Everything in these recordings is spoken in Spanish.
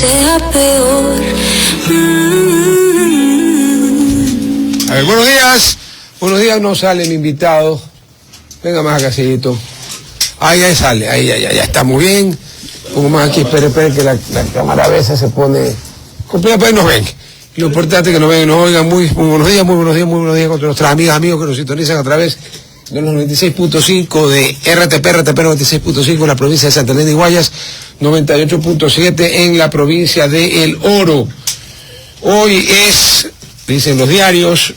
sea peor. A ver, buenos días. Buenos días, no sale mi invitado. Venga más acá, Cellito. Ahí sale, ahí, ya está muy bien. Pongo más aquí, espere, que la cámara a veces se pone completa, pues nos ven. Lo importante es que nos ven y nos oigan. Muy buenos días con nuestras amigas, amigos que nos sintonizan a través de los 96.5 de RTP 96.5 en la provincia de Santa Elena y Guayas, 98.7 en la provincia de El Oro. Hoy es, dicen los diarios,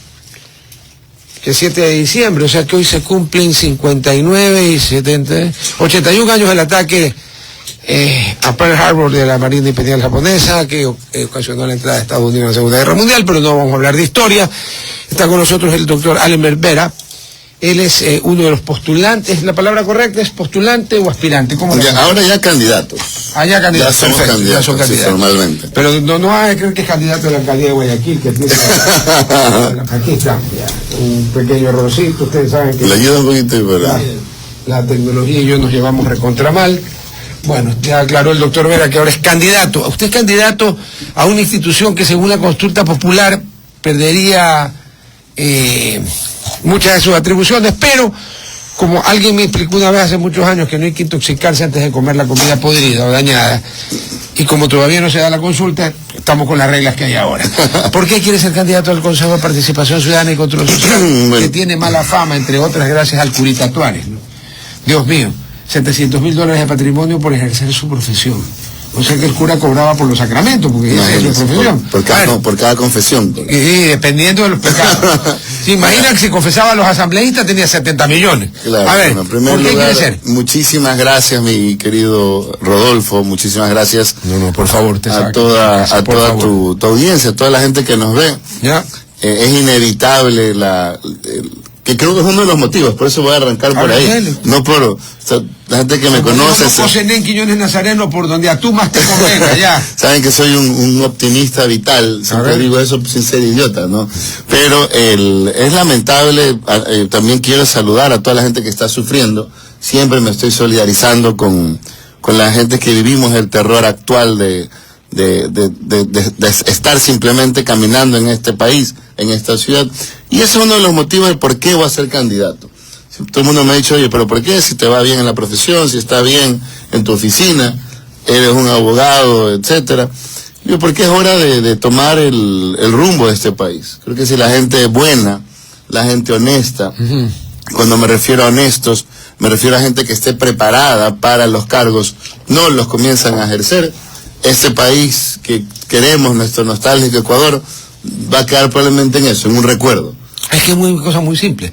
que 7 de diciembre, o sea que hoy se cumplen 59 y 70, 81 años del ataque a Pearl Harbor de la Marina Imperial japonesa, que ocasionó la entrada de Estados Unidos en la Segunda Guerra Mundial, pero no vamos a hablar de historia. Está con nosotros el doctor Allen Berbera. Él es uno de los postulantes. ¿La palabra correcta es postulante o aspirante? ¿Cómo ahora ya candidatos. Ya candidatos. Ya somos candidatos, ya son candidatos. Sí, formalmente. Pero no hay que creer que es candidato a la alcaldía de Guayaquil, que tiene aquí está, un pequeño errorcito. Ustedes saben que le ayuda un poquito, ¿verdad? La tecnología y yo nos llevamos recontra mal. Bueno, ya aclaró el doctor Vera que ahora es candidato. Usted es candidato a una institución que según la consulta popular perdería muchas de sus atribuciones, pero como alguien me explicó una vez hace muchos años que no hay que intoxicarse antes de comer la comida podrida o dañada, y como todavía no se da la consulta, estamos con las reglas que hay ahora. ¿Por qué quiere ser candidato al Consejo de Participación Ciudadana y Control Social? Bueno, que tiene mala fama, entre otras, gracias al curita Tuárez, ¿no? Dios mío, $700,000 de patrimonio por ejercer su profesión. O sea que el cura cobraba por los sacramentos, porque esa es su profesión. Por cada confesión. Y dependiendo de los pecados. ¿Se imagina que si confesaba a los asambleístas tenía 70 millones? Claro, a ver, bueno, en primer lugar, quiere ser? Muchísimas gracias, mi querido Rodolfo, muchísimas gracias. No, por favor, a toda tu audiencia, a toda la gente que nos ve. ¿Ya? Es inevitable que creo que es uno de los motivos, por eso voy a arrancar por ahí. No por la gente que me conoce. No Zenén Quiñones Nazareno, por donde a tú más te convenga, ya. Saben que soy un optimista vital, siempre digo eso sin ser idiota, ¿no? Pero es lamentable, también quiero saludar a toda la gente que está sufriendo. Siempre me estoy solidarizando con la gente que vivimos el terror actual de estar simplemente caminando en este país, en esta ciudad. Y ese es uno de los motivos de por qué voy a ser candidato. Todo el mundo me ha dicho, oye, pero ¿por qué? Si te va bien en la profesión, si está bien en tu oficina, eres un abogado, etcétera. Yo, porque es hora de tomar el rumbo de este país. Creo que si la gente es buena, la gente honesta, cuando me refiero a honestos, me refiero a gente que esté preparada para los cargos, no los comienzan a ejercer. Este país que queremos, nuestro nostálgico Ecuador, va a quedar probablemente en eso, en un recuerdo. Es que es una cosa muy simple.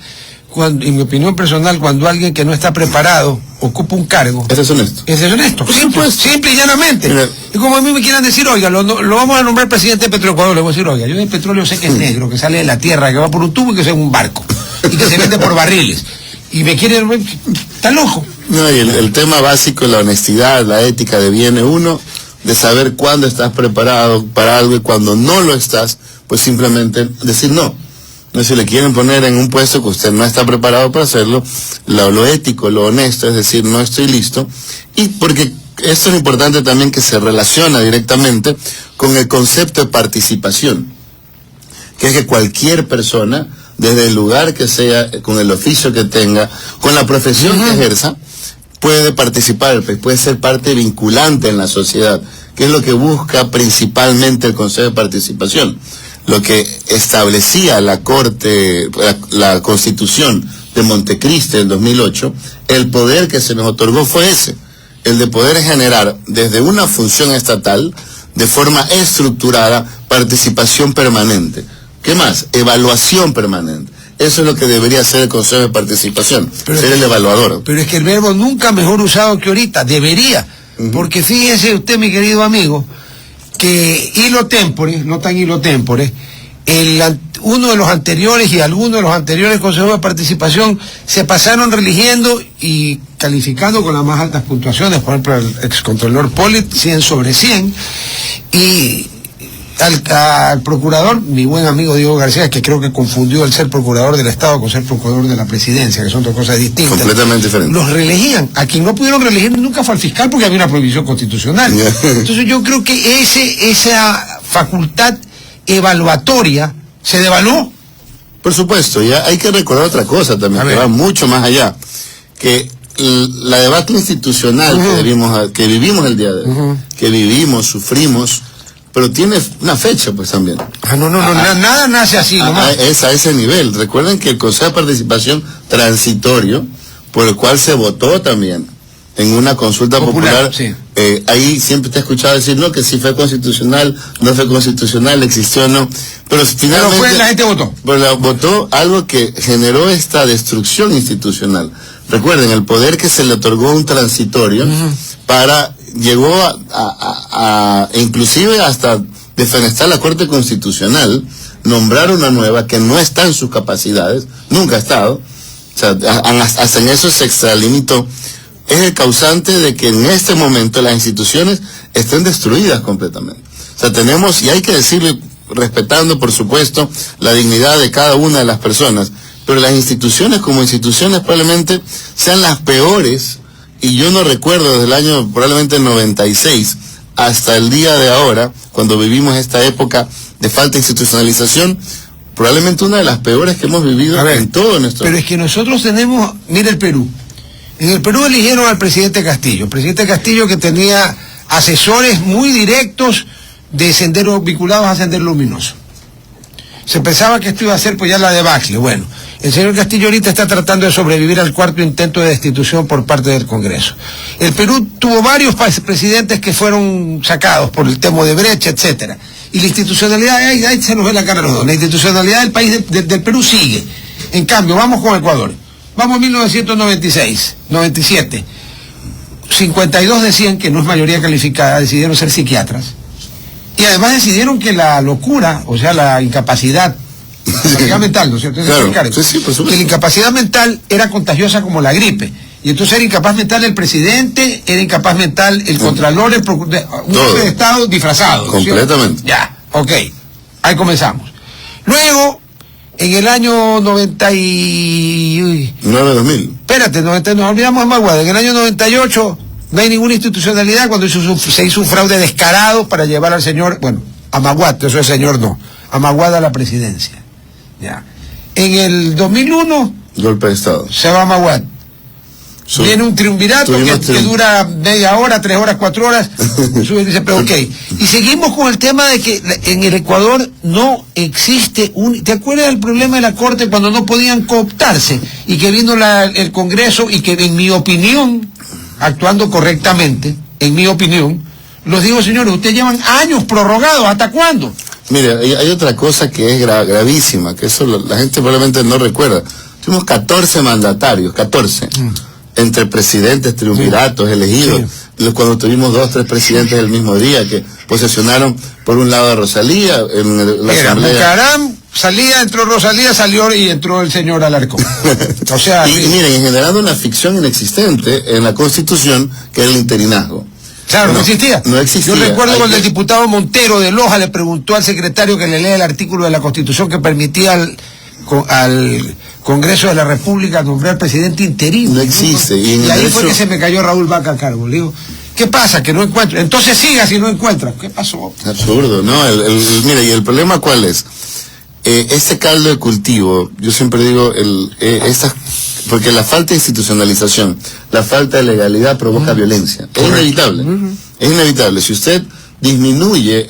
En mi opinión personal, cuando alguien que no está preparado ocupa un cargo... Ese es honesto. Ese es honesto. Simple y llanamente. Mira, y como a mí me quieran decir, oiga, lo vamos a nombrar presidente de Petroecuador, le voy a decir, oiga, yo del petróleo sé que es negro, que sale de la tierra, que va por un tubo y que es un barco, y que se vende por barriles. Y me quiere... Está loco. No, y el tema básico, la honestidad, la ética, deviene uno de saber cuándo estás preparado para algo y cuando no lo estás, pues simplemente decir no. No, si le quieren poner en un puesto que usted no está preparado para hacerlo, lo ético, lo honesto, es decir, no estoy listo. Y porque esto es importante también, que se relaciona directamente con el concepto de participación, que es que cualquier persona, desde el lugar que sea, con el oficio que tenga, con la profesión que ejerza, puede participar, puede ser parte vinculante en la sociedad, que es lo que busca principalmente el Consejo de Participación. Lo que establecía la Corte, la Constitución de Montecristi en 2008, el poder que se nos otorgó fue ese, el de poder generar desde una función estatal, de forma estructurada, participación permanente. ¿Qué más? Evaluación permanente. Eso es lo que debería ser el Consejo de Participación, ser el evaluador. Pero es que el verbo nunca mejor usado que ahorita, debería. Porque fíjese usted, mi querido amigo, que hilo tempore, no tan hilo tempore, uno de los anteriores y algunos de los anteriores consejos de participación se pasaron religiendo y calificando con las más altas puntuaciones. Por ejemplo, el excontrolor Pollitt, 100 sobre 100, y al procurador, mi buen amigo Diego García, que creo que confundió el ser procurador del Estado con ser procurador de la presidencia, que son dos cosas distintas. Completamente diferentes. Los reelegían. A quien no pudieron reelegir nunca fue al fiscal porque había una prohibición constitucional. Entonces yo creo que esa facultad evaluatoria se devaluó. Por supuesto, ya hay que recordar otra cosa también, que va mucho más allá, que la debacle institucional que vivimos el día de hoy, que vivimos, sufrimos, pero tiene una fecha pues también. Nada nace así, es a ese nivel. Recuerden que el Consejo de Participación Transitorio, por el cual se votó también en una consulta popular, sí. Ahí siempre te he escuchado decir, no, que si fue constitucional, no fue constitucional, existió o no, pero finalmente la gente votó. Pero votó algo que generó esta destrucción institucional. Recuerden, el poder que se le otorgó a un transitorio llegó a inclusive hasta defenestrar la Corte Constitucional, nombrar una nueva que no está en sus capacidades, nunca ha estado, o sea, hasta en eso se extralimitó. Es el causante de que en este momento las instituciones estén destruidas completamente. O sea, tenemos, y hay que decirlo, respetando por supuesto la dignidad de cada una de las personas, pero las instituciones como instituciones probablemente sean las peores, y yo no recuerdo desde el año probablemente 96 hasta el día de ahora, cuando vivimos esta época de falta de institucionalización, probablemente una de las peores que hemos vivido en todo nuestro... Pero es que nosotros tenemos, mira el Perú. En el Perú eligieron al presidente Castillo. El presidente Castillo que tenía asesores muy directos de Sendero, vinculados a Sendero Luminoso. Se pensaba que esto iba a ser pues ya la debacle. Bueno, el señor Castillo ahorita está tratando de sobrevivir al cuarto intento de destitución por parte del Congreso. El Perú tuvo varios presidentes que fueron sacados por el tema de Brecha, etcétera. Y la institucionalidad, ahí se nos ve la cara a los dos, la institucionalidad del país del Perú sigue. En cambio, vamos con Ecuador. Vamos a 1996, 97. 52 decían que no es mayoría calificada, decidieron ser psiquiatras. Y además decidieron que la locura, o sea, la incapacidad mental, ¿no es cierto? Claro, sí, por supuesto. Que la incapacidad mental era contagiosa como la gripe. Y entonces era incapaz mental el presidente, era incapaz mental el contralor, un jefe de Estado disfrazado. Completamente. ¿Sí? Ya, ok. Ahí comenzamos. Luego, en el año 2000. Espérate, nos olvidamos de Maguada. En el año 98 no hay ninguna institucionalidad cuando se hizo un fraude descarado para llevar al señor, a Maguad, eso es señor no, a Maguad a la presidencia. Ya. En el 2001 golpe de Estado. Se va a Maguad. Viene un triunvirato que dura media hora, 3 horas, 4 horas, sube y dice, pero ok. Y seguimos con el tema de que en el Ecuador no existe ¿te acuerdas del problema de la Corte cuando no podían cooptarse? Y que vino el Congreso y que, en mi opinión, actuando correctamente, en mi opinión, los digo, señores, ustedes llevan años prorrogados, ¿hasta cuándo? Mire, hay otra cosa que es gravísima, que eso la gente probablemente no recuerda. Tuvimos 14 mandatarios, 14. Entre presidentes, triunviratos, elegidos, cuando tuvimos 2, 3 presidentes el mismo día que posesionaron por un lado a Rosalía en la asamblea. Bucaram salía, entró Rosalía, salió y entró el señor Alarcón. O sea, y miren, generando una ficción inexistente en la Constitución que es el interinazgo. Claro, no existía. No existía. Yo recuerdo cuando el diputado Montero de Loja le preguntó al secretario que le lea el artículo de la Constitución que permitía al Congreso de la República nombrar presidente interino. No existe. Y ahí fue que se me cayó Raúl Vaca a cargo. Le digo, ¿qué pasa? Que no encuentro. Entonces siga si no encuentra. ¿Qué pasó? Absurdo, ¿no? Mira, ¿y el problema cuál es? Este caldo de cultivo, yo siempre digo, porque la falta de institucionalización, la falta de legalidad provoca violencia. Es inevitable. Es inevitable. Si usted disminuye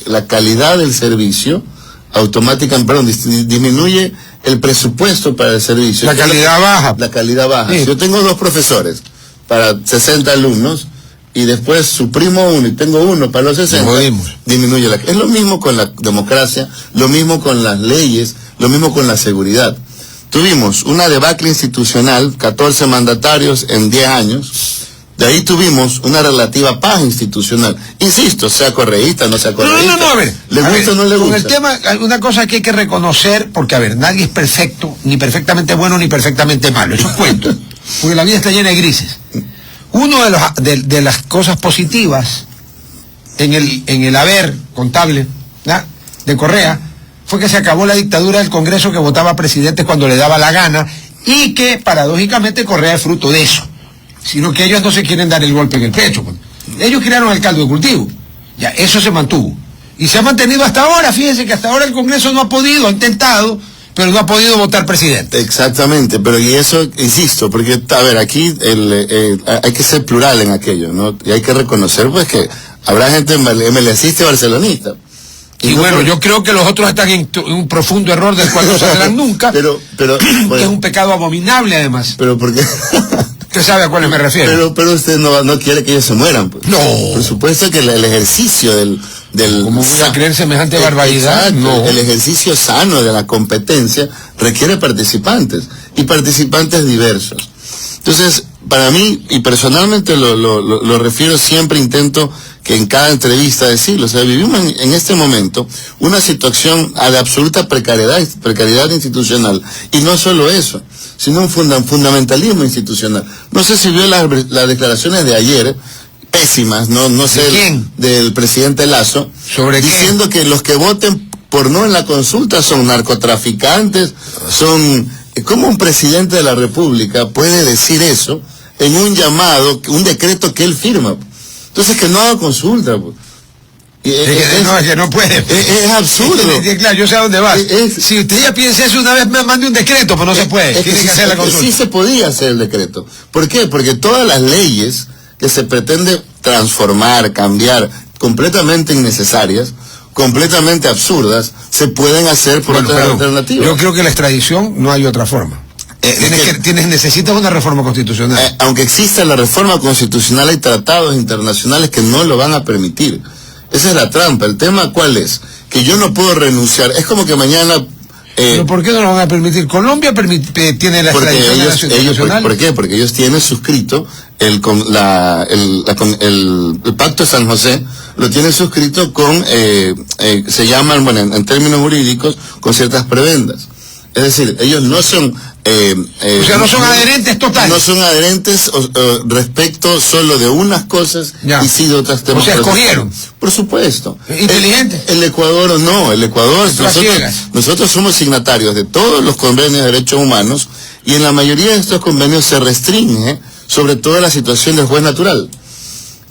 la calidad del servicio, automáticamente, disminuye el presupuesto para el servicio. La calidad baja. La calidad baja. Si yo tengo 2 profesores para 60 alumnos y después suprimo uno y tengo uno para los 60, disminuye es lo mismo con la democracia, lo mismo con las leyes, lo mismo con la seguridad. Tuvimos una debacle institucional, 14 mandatarios en 10 años. De ahí tuvimos una relativa paz institucional. Insisto, sea correísta, no sea correísta. No, a ver. ¿Le gusta o no le gusta? Con el tema, una cosa que hay que reconocer, porque, a ver, nadie es perfecto, ni perfectamente bueno, ni perfectamente malo. Eso es cuento. Porque la vida está llena de grises. Uno de las cosas positivas en el haber contable, de Correa fue que se acabó la dictadura del Congreso que votaba presidentes cuando le daba la gana, y que paradójicamente Correa es fruto de eso, sino que ellos no se quieren dar el golpe en el pecho. Ellos crearon el caldo de cultivo, ya, eso se mantuvo, y se ha mantenido hasta ahora. Fíjense que hasta ahora el Congreso no ha podido, ha intentado, pero no ha podido votar presidente. Exactamente, pero y eso, insisto, porque, a ver, aquí hay que ser plural en aquello, ¿no? Y hay que reconocer, pues, que habrá gente MLCista y barcelonista. Y bueno, yo creo que los otros están en un profundo error del cual no saldrán nunca, pero que es un pecado abominable además. Pero ¿por qué? ¿Usted sabe a cuáles me refiero? Pero usted no quiere que ellos se mueran, pues. No. Por supuesto que el ejercicio del ¿Cómo voy a creer semejante barbaridad? Exacto, no. El ejercicio sano de la competencia requiere participantes, y participantes diversos. Entonces, para mí, y personalmente lo refiero, siempre intento que en cada entrevista decirlo, o sea, vivimos en este momento una situación de absoluta precariedad institucional, y no solo eso, sino un fundamentalismo institucional. No sé si vio las declaraciones de ayer, pésimas, no sé, ¿quién? Del presidente Lasso, ¿sobre diciendo qué? que los que voten por no en la consulta son narcotraficantes, son... ¿Cómo un presidente de la República puede decir eso en un llamado, un decreto que él firma? Entonces, que no haga consulta. Es que no puede. Es absurdo. Claro, yo sé a dónde vas. Si usted ya piensa eso, una vez me mande un decreto, pero no se puede. Tiene que hacer la consulta. Sí se podía hacer el decreto. ¿Por qué? Porque todas las leyes que se pretende transformar, cambiar, completamente innecesarias, completamente absurdas, se pueden hacer por otras alternativas. Yo creo que la extradición no hay otra forma. Necesitas una reforma constitucional. Aunque exista la reforma constitucional, hay tratados internacionales que no lo van a permitir. Esa es la trampa. El tema, ¿cuál es? Que yo no puedo renunciar. Es como que mañana... ¿Pero por qué no lo van a permitir? Colombia tiene la extradición internacional. ¿Por qué? Porque ellos tienen suscrito el Pacto de San José, lo tienen suscrito con, se llaman, bueno, en términos jurídicos, con ciertas prebendas. Es decir, ellos no son... o sea, no son adherentes totales. No son adherentes respecto solo de unas cosas, ya, y sí de otras temas. O sea, escogieron. Por supuesto. Inteligente. El Ecuador no, el Ecuador, nosotros somos signatarios de todos los convenios de derechos humanos, y en la mayoría de estos convenios se restringe sobre todo la situación del juez natural.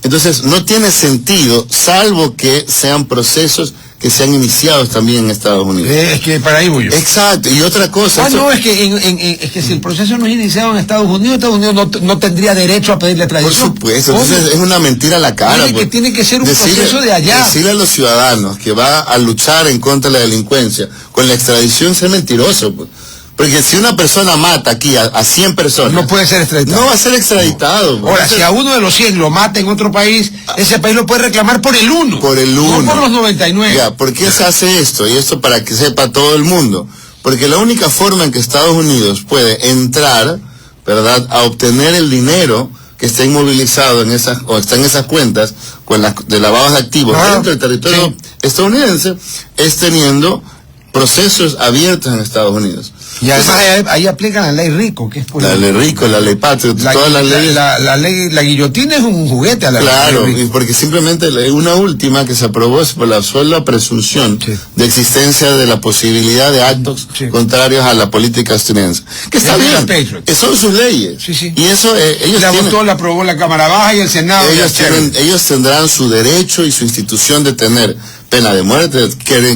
Entonces, no tiene sentido, salvo que sean procesos que se han iniciado también en Estados Unidos. Es que para ahí voy yo. Exacto, y otra cosa... no, es que si el proceso no es iniciado en Estados Unidos no tendría derecho a pedirle extradición. Por supuesto, entonces es una mentira a la cara. Tiene que ser un proceso de allá. Decirle a los ciudadanos que va a luchar en contra de la delincuencia con la extradición, ser mentiroso, pues. Porque si una persona mata aquí a 100 personas... No puede ser extraditado. No va a ser extraditado. No. Ahora, si a uno de los 100 lo mata en otro país, ese país lo puede reclamar por el 1. Por el 1. No por los 99. Ya, ¿por qué se hace esto? Y esto para que sepa todo el mundo. Porque la única forma en que Estados Unidos puede entrar, ¿verdad?, a obtener el dinero que está inmovilizado en esas, o está en esas cuentas de lavados de activos dentro del territorio estadounidense, es teniendo procesos abiertos en Estados Unidos. Y además ahí aplican la ley Rico, que es por la ley Rico, la ley Patriot, todas las leyes. La guillotina es un juguete a la claro, ley Rico. Y porque simplemente una última que se aprobó es por la sola presunción de existencia de la posibilidad de actos contrarios a la política estadounidense. Que está bien, que son sus leyes. Sí. Y eso ellos la aprobó la Cámara Baja y el Senado. Ellos tendrán su derecho y su institución de tener pena de muerte,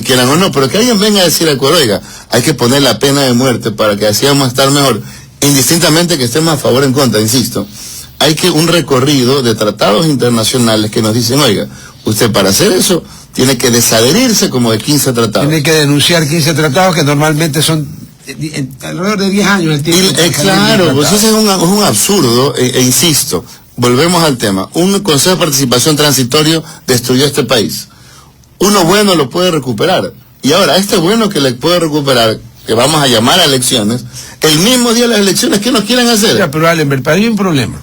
quieran o no, pero que alguien venga a decir al Ecuador, oiga, hay que poner la pena de muerte para que así vamos a estar mejor, indistintamente que estemos a favor o en contra, insisto. Hay que un recorrido de tratados internacionales que nos dicen, oiga, usted para hacer eso tiene que desadherirse como de 15 tratados. Tiene que denunciar 15 tratados que normalmente son alrededor de 10 años. Claro, pues eso es un absurdo, insisto, volvemos al tema. Un Consejo de Participación Transitorio destruyó este país. Uno bueno lo puede recuperar. Y ahora, este bueno que le puede recuperar, que vamos a llamar a elecciones, el mismo día de las elecciones, ¿qué nos quieren hacer? Ya, pero Allenberg, para mí hay un problema.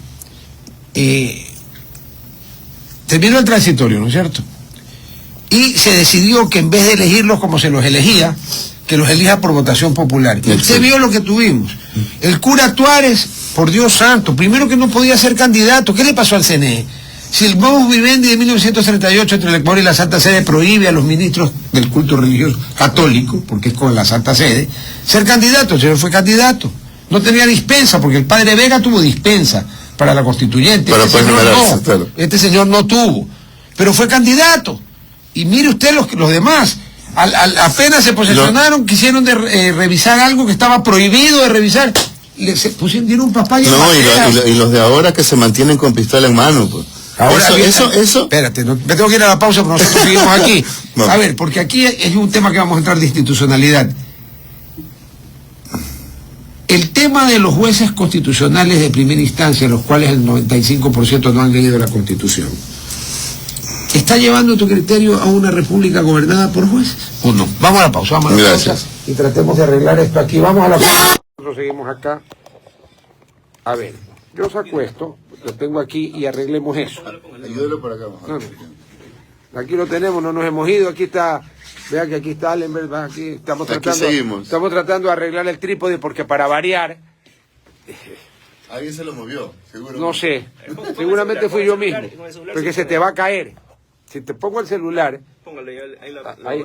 Terminó el transitorio, ¿no es cierto? Y se decidió que en vez de elegirlos como se los elegía, que los elija por votación popular. Y usted vio lo que tuvimos. El cura Tuárez, por Dios santo, primero que no podía ser candidato. ¿Qué le pasó al CNE? Si el modus vivendi de 1938 entre el Ecuador y la Santa Sede prohíbe a los ministros del culto religioso católico, porque es con la Santa Sede, ser candidato, el señor fue candidato. No tenía dispensa, porque el padre Vega tuvo dispensa para la constituyente. Este señor no tuvo, pero fue candidato. Y mire usted los demás, apenas se posesionaron, quisieron revisar algo que estaba prohibido de revisar, dieron un papaya. No, y los de ahora que se mantienen con pistola en mano, pues. Ahora, eso. Espérate, me tengo que ir a la pausa, pero nosotros seguimos aquí. No. A ver, porque aquí es un tema que vamos a entrar de institucionalidad. El tema de los jueces constitucionales de primera instancia, los cuales el 95% no han leído la Constitución, ¿está llevando tu criterio a una república gobernada por jueces o no? Vamos a la pausa, y tratemos de arreglar esto aquí. Vamos a la pausa. Nosotros seguimos acá. A ver, yo saco esto, lo tengo aquí y arreglemos eso. Ayúdalo por acá. Aquí lo tenemos, no nos hemos ido, aquí está, vea que aquí está Allenberg, aquí estamos tratando de arreglar el trípode porque para variar... Alguien se lo movió, seguro. No sé, seguramente fui yo mismo, porque se te va a caer. Si te pongo el celular, ahí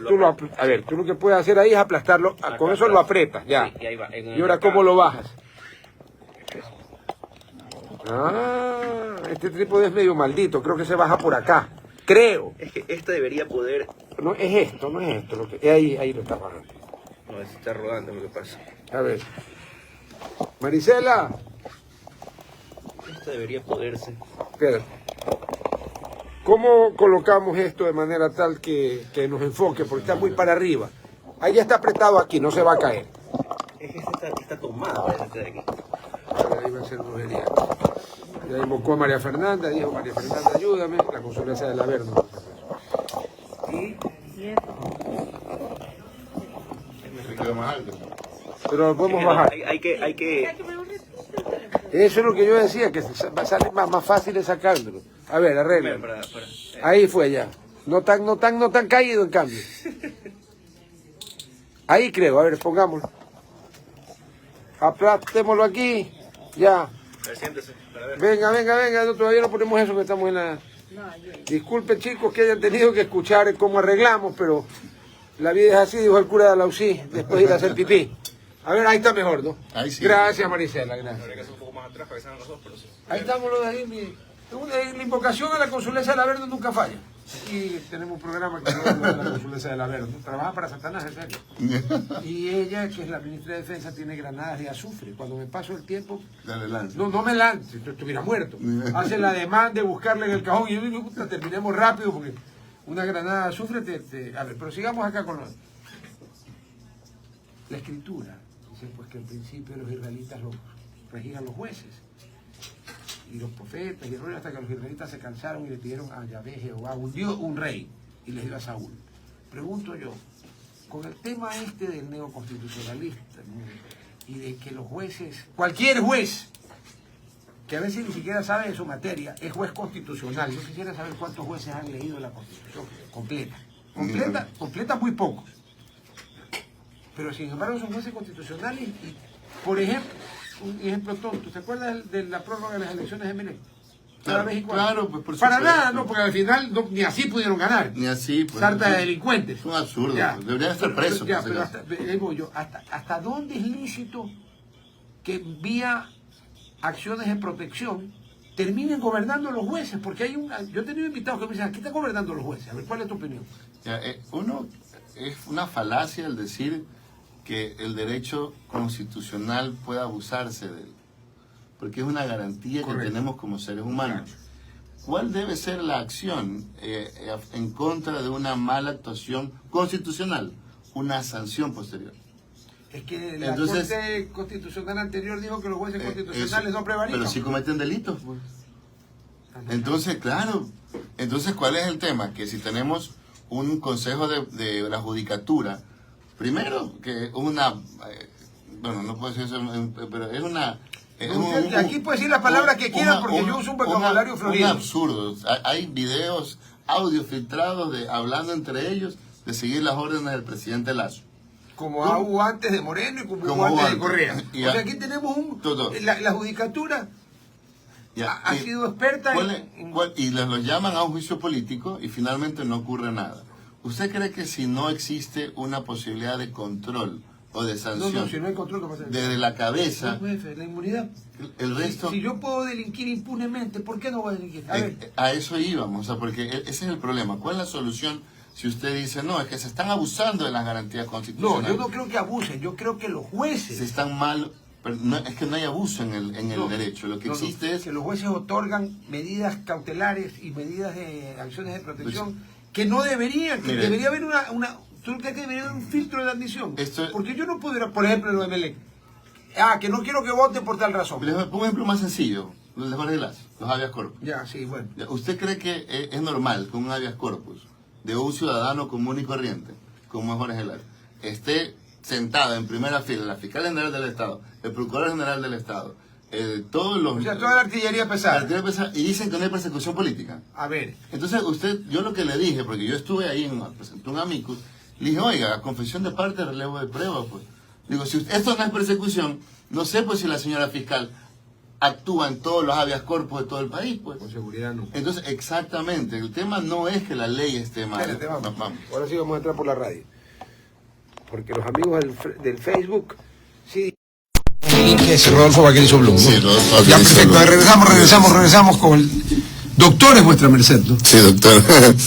tú lo que puedes hacer ahí es aplastarlo, con eso lo aprietas, ya. Y ahora, ¿cómo lo bajas? Este trípode es medio maldito, creo que se baja por acá. Creo. Es que este debería poder... No es esto. Lo que, ahí lo está bajando. No, se está rodando lo que pasa. A ver. Marisela. Esto debería poderse. Espera. ¿Cómo colocamos esto de manera tal que nos enfoque? Porque está muy para arriba. Ahí ya está apretado aquí, no se va a caer. Es que está tomada, parece de aquí. Ahí va a ser brujería. Ya invocó a María Fernanda, dijo María Fernanda, ayúdame, la consulencia de la Verno. Pero lo podemos bajar. Hay que... Eso es lo que yo decía, que va a salir más fácil es sacándolo. A ver, arregla. Ahí fue ya. No tan caído en cambio. Ahí creo, a ver, pongámoslo. Aplastémoslo aquí. Ya. A ver, siéntese. Venga, no, todavía no ponemos eso que estamos en la... Disculpen chicos que hayan tenido que escuchar cómo arreglamos, pero la vida es así, dijo el cura de Alausí, después de ir a hacer pipí. A ver, ahí está mejor, ¿no? Ahí sí. Gracias, Marisela, gracias. Habría que hacer un poco más atrás para que sean los dos, pero sí. Ahí estamos los de ahí, la invocación a la consulencia de la Verno nunca falla. Y tenemos un programa que se llama la consulencia de la Verno. Trabaja para Satanás, en serio. Y ella, que es la ministra de Defensa, tiene granadas de azufre. Cuando me paso el tiempo... No me lance, estuviera muerto. Hace la demanda de buscarle en el cajón y yo terminemos rápido porque una granada de azufre A ver, pero sigamos acá con la escritura. Dice pues que al principio los israelitas los regían los jueces y los profetas y el rey, hasta que los israelitas se cansaron y le pidieron a Yahvé, Jehová, un rey, y les dio a Saúl. Pregunto yo, con el tema este del neoconstitucionalista, ¿no? Y de que los jueces, cualquier juez, que a veces ni siquiera sabe de su materia, es juez constitucional. Yo quisiera saber cuántos jueces han leído la Constitución completa. Completa muy poco. Pero sin embargo son jueces constitucionales y, por ejemplo, un ejemplo tonto, ¿te acuerdas de la prórroga de las elecciones de Melec? Claro, pues por para nada, no, porque al final ni así pudieron ganar. Ni así, pues. Sarta de delincuentes. Es un absurdo, ya, deberían estar presos. Ya, pero ¿hasta dónde es lícito que vía acciones de protección terminen gobernando los jueces? Porque yo he tenido invitados que me dicen, aquí están gobernando los jueces. A ver, ¿cuál es tu opinión? Ya, uno, es una falacia el decir que el derecho constitucional pueda abusarse de él, porque es una garantía que tenemos como seres humanos. ¿Cuál debe ser la acción en contra de una mala actuación constitucional? Una sanción posterior. Es que la Corte Constitucional anterior dijo que los jueces constitucionales no prevarican. Pero si cometen delitos, pues. Entonces, claro. Entonces, ¿cuál es el tema? Que si tenemos un consejo de la judicatura, primero, que una... bueno, no puedo decir eso, pero es una... aquí puedes decir las palabras que quieras porque yo uso un vocabulario florido. Un absurdo. Hay videos, audios filtrados hablando entre ellos de seguir las órdenes del presidente Lasso. Como hubo antes de Moreno y como hubo antes de Correa. O sea, aquí tenemos la judicatura ha sido experta y los llaman a un juicio político y finalmente no ocurre nada. ¿Usted cree que si no existe una posibilidad de control o de sanción, si no hay control, ¿qué pasa? desde la cabeza, La inmunidad. el resto... Si yo puedo delinquir impunemente, ¿por qué no voy a delinquir? A eso íbamos, o sea, porque ese es el problema. ¿Cuál es la solución si usted dice, no, es que se están abusando de las garantías constitucionales? No, yo no creo que abusen, yo creo que los jueces... Se están mal... Pero no, es que no hay abuso en el derecho. Lo que existe es... que los jueces otorgan medidas cautelares y medidas de acciones de protección que no deberían, que debería haber ¿tú crees que debería haber un filtro de admisión? Porque yo no puedo ir, por ejemplo, en los MLE. Que no quiero que voten por tal razón. Les pongo un ejemplo más sencillo, los de Jorge Glass, los habeas corpus. Ya, sí, bueno. ¿Usted cree que es normal que un habeas corpus de un ciudadano común y corriente, como es Jorge Glass, esté sentado en primera fila la fiscal general del Estado, el procurador general del Estado, todos los... O sea, toda la artillería pesada. Y dicen que no hay persecución política? A ver. Entonces, yo lo que le dije, porque yo estuve ahí, presenté un amicus, le dije, oiga, confesión de parte, relevo de prueba, pues. Digo, si esto no es persecución, no sé pues si la señora fiscal actúa en todos los habeas corpus de todo el país, pues. Con seguridad no. Entonces, exactamente, el tema no es que la ley esté mal. Vamos. Ahora sí vamos a entrar por la radio. Porque los amigos del Facebook, sí. El link es Rodolfo Vaquerizo Blum, ¿no? Sí, Rodolfo Vaquerizo. Ya, perfecto, regresamos con el... Doctor es vuestra merced, ¿no? Sí, doctor.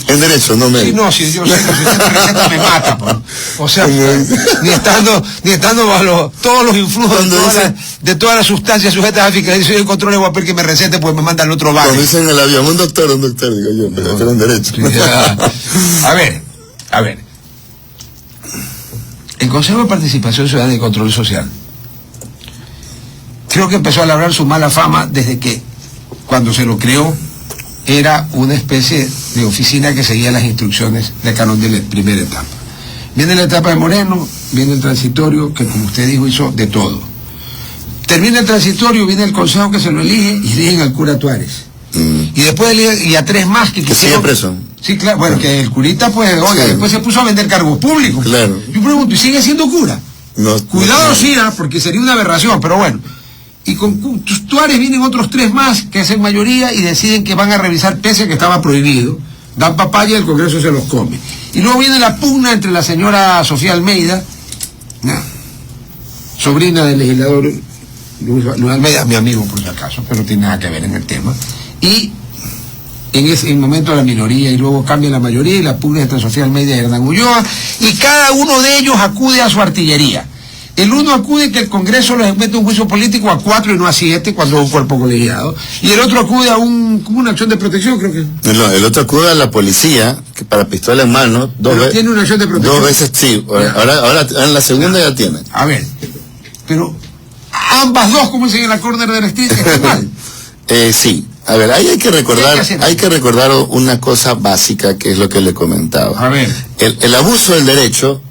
En derecho, no me... Sí, no, si yo sé que si usted me receta me mata, pues. O sea, ni estando bajo todos los influjos de todas las sustancias sujetas a fiscalización y el control de papel que me recete, pues me manda al otro barrio. Cuando dicen en el avión, un doctor, digo yo, pero en derecho. Ya. A ver. El Consejo de Participación Ciudadana y Control Social creo que empezó a labrar su mala fama desde que, cuando se lo creó, era una especie de oficina que seguía las instrucciones del canon de la primera etapa. Viene la etapa de Moreno, viene el transitorio, que como usted dijo hizo de todo. Termina el transitorio, viene el consejo que se lo elige y eligen al cura Tuárez. Y después y a 3 más que sigue preso. Sí, claro, bueno, que el curita pues, oiga, sí. Después se puso a vender cargos públicos. Claro. Yo pregunto, ¿y sigue siendo cura? No, Cuidado, sí, porque sería una aberración, pero bueno. Y con Tuárez vienen otros 3 más que hacen mayoría y deciden que van a revisar, pese a que estaba prohibido, dan papaya y el Congreso se los come. Y luego viene la pugna entre la señora Sofía Almeida, sobrina del legislador Luis Almeida, mi amigo por si acaso, pero no tiene nada que ver en el tema, y en ese momento la minoría, y luego cambia la mayoría, y la pugna entre Sofía Almeida y Hernán Ulloa, y cada uno de ellos acude a su artillería. El uno acude que el Congreso les mete un juicio político a 4 y no a 7 cuando es un cuerpo colegiado, y el otro acude a como una acción de protección, creo que... No, el otro acude a la policía, que para pistola en mano, tiene una acción de protección. 2 veces, sí, ahora en la segunda ya tiene. A ver, pero ambas dos, como dicen en la corner de la street, están mal. Sí, a ver, ahí hay que recordar una cosa básica, que es lo que le comentaba. A ver. El abuso del derecho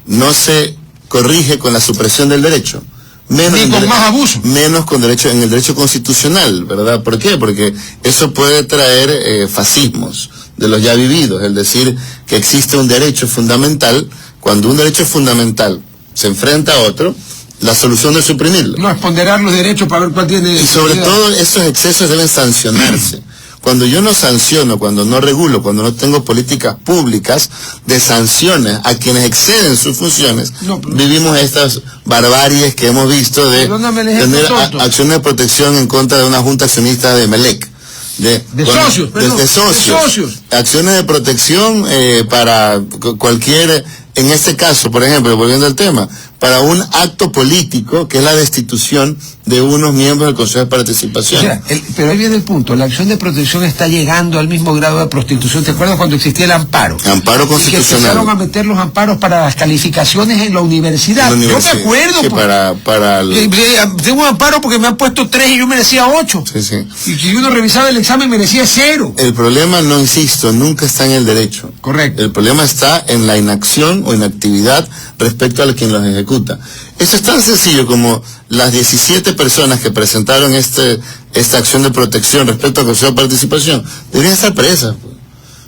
no se corrige con la supresión del derecho. Menos más abuso. Menos en el derecho constitucional, ¿verdad? ¿Por qué? Porque eso puede traer fascismos de los ya vividos, es decir, que existe un derecho fundamental. Cuando un derecho fundamental se enfrenta a otro, la solución es suprimirlo. No, es ponderar los derechos para ver cuál tiene... Y sobre todo esos excesos deben sancionarse. Cuando yo no sanciono, cuando no regulo, cuando no tengo políticas públicas de sanciones a quienes exceden sus funciones, vivimos estas barbaries que hemos visto de tener acciones de protección en contra de una junta accionista de Melec. De socios. Acciones de protección para cualquier, en este caso, por ejemplo, volviendo al tema, para un acto político que es la destitución de unos miembros del Consejo de Participación. O sea, pero ahí viene el punto, la acción de protección está llegando al mismo grado de prostitución. ¿Te acuerdas cuando existía el amparo? Amparo constitucional. Y que empezaron a meter los amparos para las calificaciones en la universidad. Yo me acuerdo. Que tengo un amparo porque me han puesto 3 y yo merecía 8. Sí. Y si uno revisaba el examen merecía 0. El problema, no insisto, nunca está en el derecho. Correcto. El problema está en la inacción o inactividad respecto a quien los ejecuta. Eso es tan sencillo como las 17 personas que presentaron esta acción de protección respecto al Consejo de Participación deberían estar presas.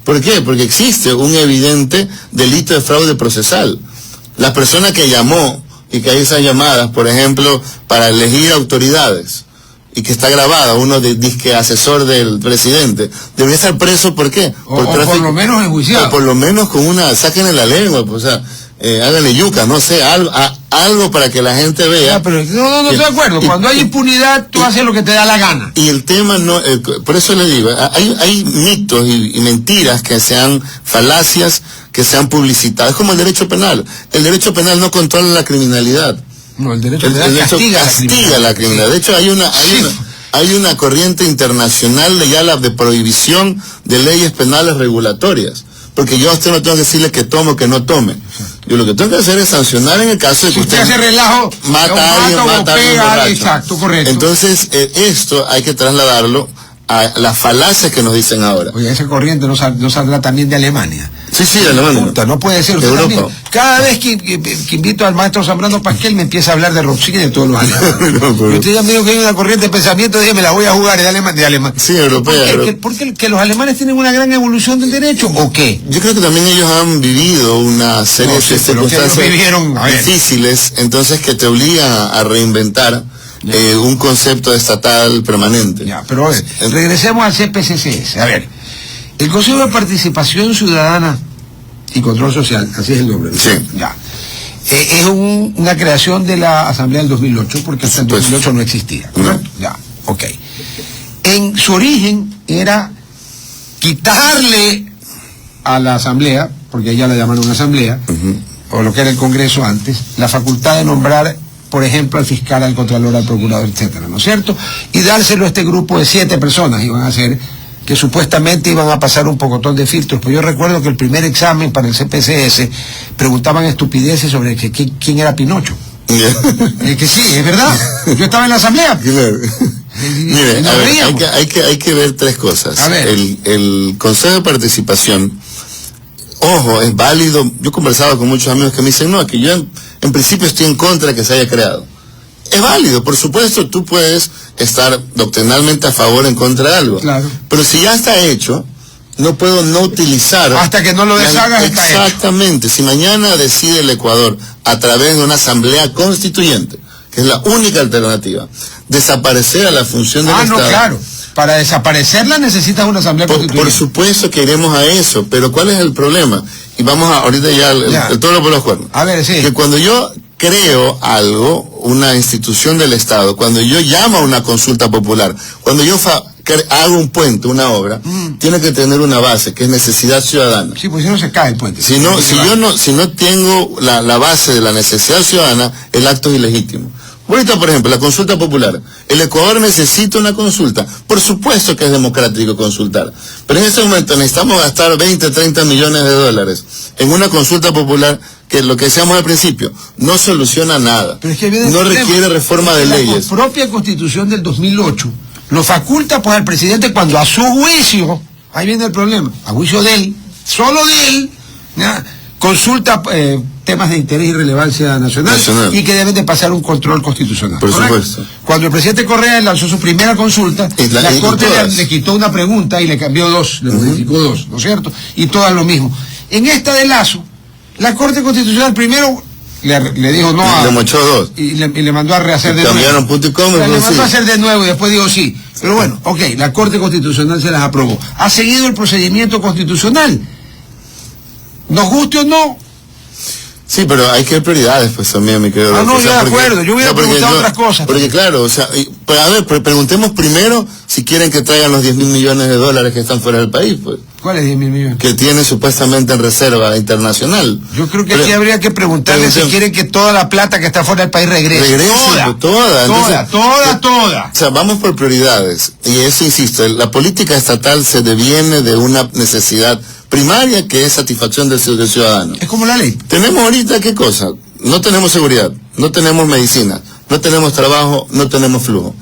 ¿Por qué? Porque existe un evidente delito de fraude procesal. La persona que llamó y que hay esas llamadas, por ejemplo, para elegir autoridades, y que está grabada, uno de disque asesor del presidente, debería estar preso. ¿Por qué? Por lo menos enjuiciado. O por lo menos con sáquenle la lengua, pues, o sea, háganle yuca, no sé, algo para que la gente vea. Pero no estoy de acuerdo. Cuando hay impunidad, tú haces lo que te da la gana. Y el tema no, por eso le digo, hay mitos y mentiras que sean falacias, que sean publicitadas. Es como el derecho penal. El derecho penal no controla la criminalidad. No, el derecho penal castiga la criminalidad. De hecho, hay una corriente internacional de prohibición de leyes penales regulatorias. Porque yo a usted no tengo que decirle que tome o que no tome. Yo lo que tengo que hacer es sancionar en el caso de que usted hace relajo, mata a alguien, mata a alguien. Exacto, correcto. Entonces, esto hay que trasladarlo a las falacias que nos dicen ahora. Oye, esa corriente no saldrá también de Alemania. Sí, de Alemania. Puta, no puede ser. Usted también, cada vez que invito al maestro Zambrano Pasquel me empieza a hablar de Roxy y de todos los alemanes. Y usted ya me dijo que hay una corriente de pensamiento, me la voy a jugar de Alemania. Sí, europea. ¿Por qué que los alemanes tienen una gran evolución del derecho o qué? Yo creo que también ellos han vivido una serie de circunstancias difíciles, entonces que te obligan a reinventar un concepto estatal permanente. Ya, pero a ver, regresemos al CPCCS. A ver, el Consejo de Participación Ciudadana y Control Social, así es el nombre, ¿no? Sí. Ya. Es una creación de la Asamblea del 2008, porque hasta el 2008 no existía. No. Ya, ok. En su origen era quitarle a la Asamblea, porque ella la llamaron una Asamblea, o lo que era el Congreso antes, la facultad de nombrar, por ejemplo, al fiscal, al contralor, al procurador, etcétera, ¿no es cierto? Y dárselo a este grupo de 7 personas, iban a ser, que supuestamente iban a pasar un pocotón de filtros. Pues yo recuerdo que el primer examen para el CPCS preguntaban estupideces sobre quién era Pinocho. Que sí, es verdad. Yo estaba en la asamblea. Claro. Mire, a ver, hay que ver 3 cosas. A ver. El Consejo de Participación, ojo, es válido. Yo conversaba con muchos amigos que me dicen, no, que yo en principio estoy en contra de que se haya creado. Es válido, por supuesto, tú puedes estar doctrinalmente a favor o en contra de algo. Claro. Pero si ya está hecho, no puedo no utilizar... Hasta que no lo deshagas, está hecho. Exactamente. Si mañana decide el Ecuador, a través de una asamblea constituyente, que es la única alternativa, desaparecer a la función del Estado... no, claro. Para desaparecerla necesitas una asamblea constituyente. Por supuesto que iremos a eso, pero ¿cuál es el problema? Y vamos ahorita ya el toro por los cuernos. A ver, sí. Que cuando yo creo algo, una institución del Estado, cuando yo llamo a una consulta popular, cuando yo hago un puente, una obra, tiene que tener una base, que es necesidad ciudadana. Sí, pues si no se cae el puente. Si no tengo la base de la necesidad ciudadana, el acto es ilegítimo. Ahorita, por ejemplo, la consulta popular. El Ecuador necesita una consulta. Por supuesto que es democrático consultar. Pero en este momento necesitamos gastar 20, 30 millones de dólares en una consulta popular que, lo que decíamos al principio, no soluciona nada. Pero es que no requiere reforma de leyes. La propia Constitución del 2008 lo faculta pues al presidente cuando a su juicio, ahí viene el problema, a juicio de él, solo de él, ¿ya? Consulta temas de interés y relevancia nacional y que deben de pasar un control constitucional. Por supuesto. Cuando el presidente Correa lanzó su primera consulta, la Corte le quitó una pregunta y le cambió 2, le modificó 2, ¿no es cierto? Y todas lo mismo. En esta de Lazo, la Corte Constitucional primero le dijo no a... Le mochó 2. Y le mandó a rehacer de nuevo. Cambiaron punto y coma. Le mandó a hacer de nuevo y después dijo sí. Pero bueno, ok, la Corte Constitucional se las aprobó. Ha seguido el procedimiento constitucional. Nos guste o no. Sí, pero hay que ver prioridades, pues también, mi querido. No, yo de acuerdo, yo hubiera preguntado otras cosas. Porque claro, o sea, a ver, preguntemos primero si quieren que traigan los 10.000 millones de dólares que están fuera del país, pues. ¿Cuáles 10.000 millones? Que tienen supuestamente en reserva internacional. Yo creo que aquí habría que preguntarle si quieren que toda la plata que está fuera del país regrese. Toda. O sea, vamos por prioridades. Y eso, insisto, la política estatal se deviene de una necesidad primaria que es satisfacción del ciudadano. Es como la ley. Tenemos ahorita, ¿qué cosa? No tenemos seguridad, no tenemos medicina, no tenemos trabajo, no tenemos flujo.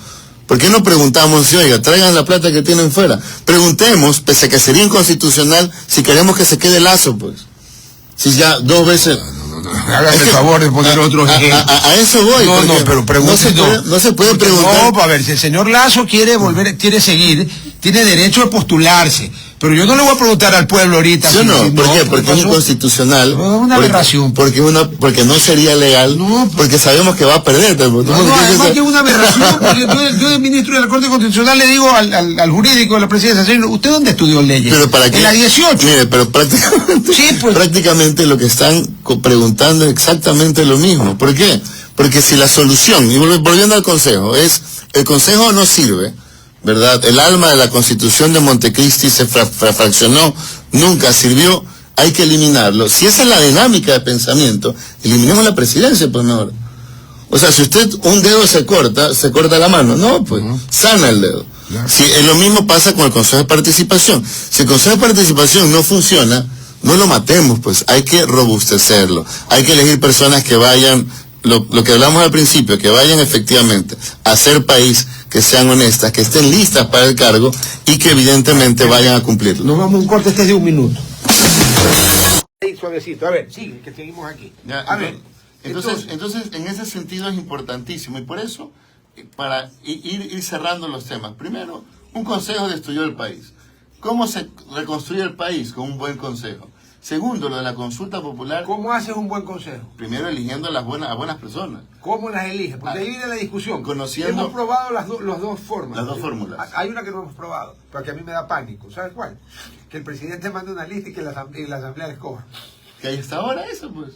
¿Por qué no preguntamos, oiga, traigan la plata que tienen fuera? Preguntemos, pese a que sería inconstitucional, si queremos que se quede Lazo, pues. Si ya 2 veces... Hágame el favor de poner otro ejemplo. A eso voy. Pero pregunte, no se puede preguntar. No, a ver, si el señor Lazo quiere seguir, tiene derecho a postularse. Pero yo no le voy a preguntar al pueblo ahorita. Yo no, ¿por qué? Porque es inconstitucional. No, es una aberración. Porque no sería legal, No, porque sabemos que va a perder. Además que es una aberración. Yo de ministro de la Corte Constitucional le digo al jurídico de la presidencia, señor, ¿usted dónde estudió leyes? Pero para qué. En la 18. Mire, pero prácticamente, Sí, pues. prácticamente lo que están preguntando es exactamente lo mismo. ¿Por qué? Porque si la solución, y volviendo al Consejo, el Consejo no sirve, ¿verdad? El alma de la Constitución de Montecristi se fraccionó, nunca sirvió, hay que eliminarlo. Si esa es la dinámica de pensamiento, eliminemos la presidencia, pues mejor. O sea, si usted un dedo se corta la mano, no, pues, sana el dedo. Claro. Si, lo mismo pasa con el Consejo de Participación. Si el Consejo de Participación no funciona, no lo matemos, pues, hay que robustecerlo. Hay que elegir personas que vayan, lo que hablamos al principio, que vayan efectivamente a hacer país, que sean honestas, que estén listas para el cargo y que evidentemente vayan a cumplirlo. Nos vamos a un corte, este es de 1 minuto. Suavecito, a ver, sigue, que seguimos aquí. Ya, A ver. entonces, en ese sentido es importantísimo y por eso, para ir cerrando los temas, primero, un consejo destruyó el país. ¿Cómo se reconstruye el país? Con un buen consejo. Segundo, lo de la consulta popular. ¿Cómo haces un buen consejo? Primero, eligiendo a buenas personas. ¿Cómo las eliges? Porque ahí viene la discusión. Conociendo. Hemos probado las dos formas. Las dos fórmulas. Hay una que no hemos probado, pero que a mí me da pánico. ¿Sabes cuál? Que el presidente mande una lista y que la asamblea la escoja. Que ahí está ahora eso, pues.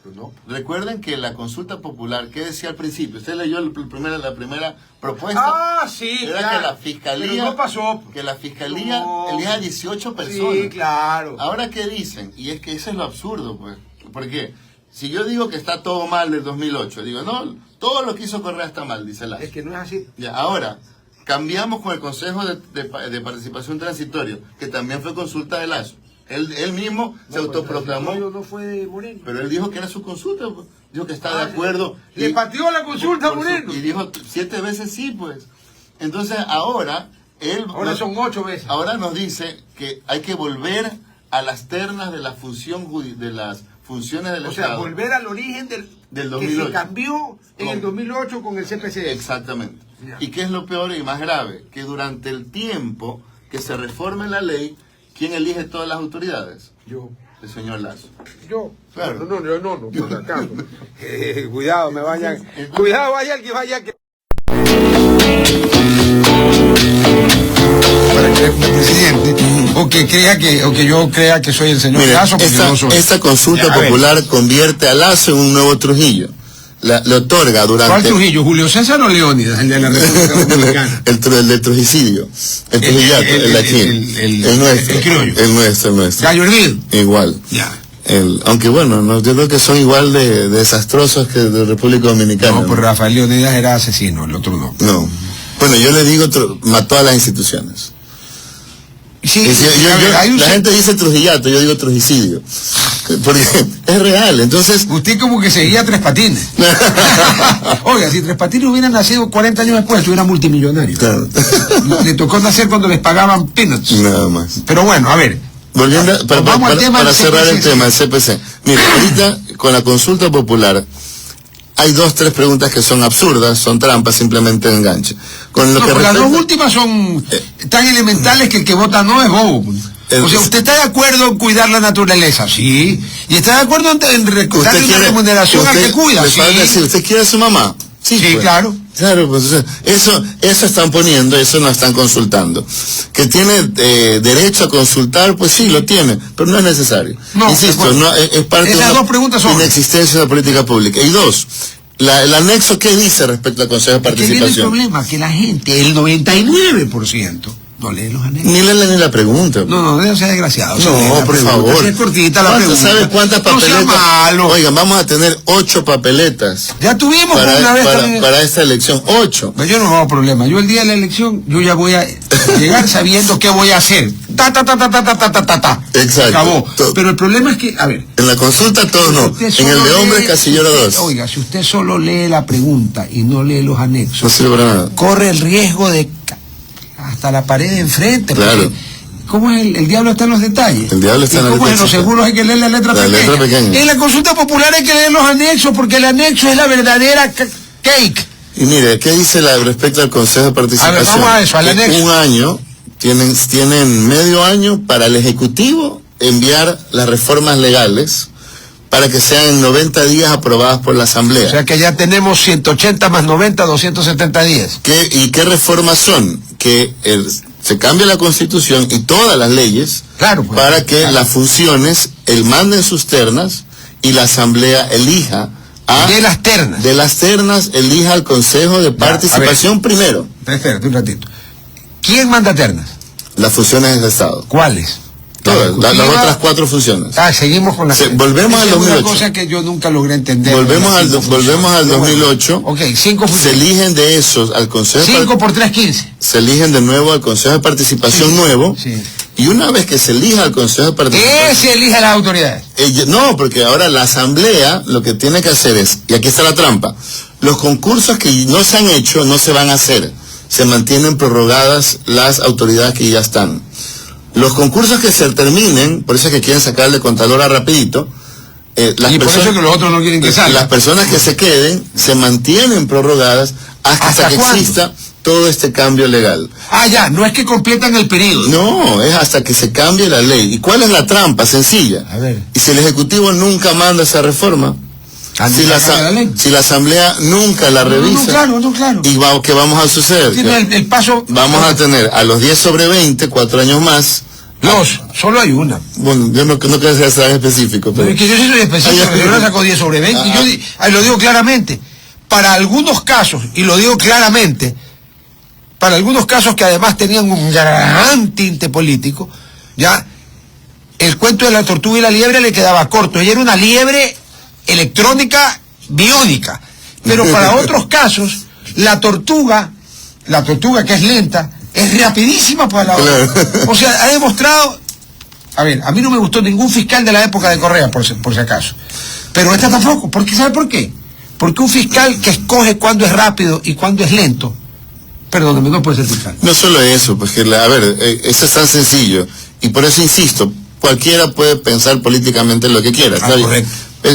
Pues no. Recuerden que la consulta popular, ¿qué decía al principio? Usted leyó la primera propuesta. Ah, sí, era claro. que la fiscalía. Pero no pasó. Que la fiscalía No. elija 18 personas. Sí, claro. Ahora, ¿qué dicen? Y es que eso es lo absurdo, pues. Porque si yo digo que está todo mal del 2008, digo, no, todo lo que hizo Correa está mal, dice Lazo. Es que no es así. Ya, ahora, cambiamos con el Consejo de Participación Transitorio, que también fue consulta de Lazo. Él mismo se autoproclamó. No fue de Moreno. Pero él dijo que era su consulta, pues. Dijo que está de acuerdo. Le pateó la consulta a Moreno. Y dijo 7 veces sí, pues. Entonces ahora, Ahora son 8 veces. Ahora nos dice que hay que volver a las ternas de la función de las funciones del Estado. O sea, volver al origen del 2008. Que se cambió en el 2008 con el CPC. Exactamente. Ya. ¿Y qué es lo peor y más grave? Que durante el tiempo que se reforme la ley, ¿quién elige todas las autoridades? Yo. El señor Lazo. Yo. Claro. No, por si acaso. Cuidado, me vayan. Cuidado, vaya el que vaya que. Para que el presidente, o que yo crea que soy el señor Mire, Lazo, porque no soy. esta consulta A ver. popular convierte a Lazo en un nuevo Trujillo. Le otorga durante... ¿Cuál Trujillo? ¿Julio César o Leónidas? El de la República Dominicana. el del trujicidio. El trujillato, el de aquí. El nuestro. El criollo. El nuestro. Gallo hervido. Igual. Ya. Aunque bueno, no, yo creo que son igual de desastrosos que de República Dominicana. No, pues Rafael Leónidas era asesino, el otro no. No. Bueno, yo le digo, mató a las instituciones. Sí, La gente dice trujillato, yo digo trujicidio. Porque es real, entonces... Usted como que seguía Tres Patines. Oiga, si Tres Patines hubiera nacido 40 años después, estuviera multimillonario. Claro. Le tocó nacer cuando les pagaban peanuts. Nada más. Pero bueno, a ver. Volviendo, para cerrar el tema del CPC. Mire, ahorita con la consulta popular hay 2-3 preguntas que son absurdas, son trampas, simplemente enganche. Con lo que Las respecta, dos últimas son tan elementales que el que vota no es bobo. O sea, ¿usted está de acuerdo en cuidar la naturaleza? Sí. ¿Y está de acuerdo en darle una remuneración al que cuida? le Sí. falta decir, ¿usted quiere a su mamá? Sí, pues. claro. Claro, pues eso están poniendo, eso no están consultando. Que tiene derecho a consultar, pues sí, lo tiene, pero no es necesario. No, insisto, bueno, no, es parte esas de una dos preguntas son inexistencia de la política pública. Y 2, el anexo, ¿qué dice respecto al Consejo de ¿Qué viene el Participación? problema? Que la gente, el 99%, no lee los anexos. Ni leen ni la pregunta. No, debe ser desgraciado. No, por favor. Si es cortita la pregunta. ¿Sabe cuántas papeletas? No sea malo. Oigan, vamos a tener 8 papeletas Ya tuvimos una vez también. para esta elección. 8. Pero yo no hago problema. Yo el día de la elección, yo ya voy a llegar sabiendo qué voy a hacer. Ta. Exacto. Acabó. Pero el problema es que, a ver. En la consulta todos no. Usted En solo el de hombres, lee- casillero 2. Oiga, si usted solo lee la pregunta y no lee los No anexos, sirve para nada. corre el riesgo de hasta la pared de enfrente. Claro. Porque, ¿cómo es? El diablo está en los detalles. El diablo está ¿Y en la cómo es? En letra los chica. seguros hay que leer la letra pequeña. En la consulta popular hay que leer los anexos, porque el anexo es la verdadera cake. Y mire, ¿qué dice respecto al Consejo de Participación? A ver, vamos a eso, al Que anexo. un año tienen medio año para el Ejecutivo enviar las reformas legales para que sean en 90 días aprobadas por la Asamblea. O sea que ya tenemos 180 más 90, 270 días. ¿Y qué reformas son? Que se cambie la Constitución y todas las leyes, claro, pues, para que las funciones, él mande sus ternas y la Asamblea elija de las ternas. De las ternas elija al Consejo de Participación primero. Espérate un ratito. ¿Quién manda ternas? Las funciones del Estado. ¿Cuáles? Todas, las otras 4 funciones. Seguimos con las... Volvemos al 2008. Es una cosa que yo nunca logré entender. Volvemos al 2008. Ok, 5 funciones. Se eligen de esos al Consejo... 5 por 3, 15. Se eligen de nuevo al Consejo de Participación nuevo. Sí. Y una vez que se elija al Consejo de Participación... Ese elige a las autoridades. No, porque ahora la Asamblea lo que tiene que hacer es, y aquí está la trampa, los concursos que no se han hecho no se van a hacer. Se mantienen prorrogadas las autoridades que ya están. Los concursos que se terminen, por eso es que quieren sacarle Contralora rapidito, y por eso es que los otros no quieren que salga. Las personas que se queden se mantienen prorrogadas hasta que exista todo este cambio legal. Ya, no es que completan el periodo. No, es hasta que se cambie la ley. ¿Y cuál es la trampa? Sencilla. A ver. Y si el Ejecutivo nunca manda esa reforma, si la Asamblea nunca la revisa, no, claro. ¿Y qué vamos a suceder? El paso... Vamos a tener a los 10/20, 4 años más. Solo hay una. Bueno, yo no creo que sea específico. Pero es que yo sí soy específico, yo no saco 10/20. Y yo lo digo claramente. Para algunos casos, y lo digo claramente, para algunos casos que además tenían un gran tinte político, ya el cuento de la tortuga y la liebre le quedaba corto. Ella era una liebre electrónica biónica. Pero para otros casos, la tortuga que es lenta, es rapidísima para la hora. O sea, ha demostrado... A ver, a mí no me gustó ningún fiscal de la época de Correa, por si acaso. Pero esta tampoco. ¿Sabe por qué? Porque un fiscal que escoge cuándo es rápido y cuándo es lento, perdóname, no puede ser fiscal. No solo eso, porque, eso es tan sencillo. Y por eso insisto, cualquiera puede pensar políticamente lo que quiera. Correcto.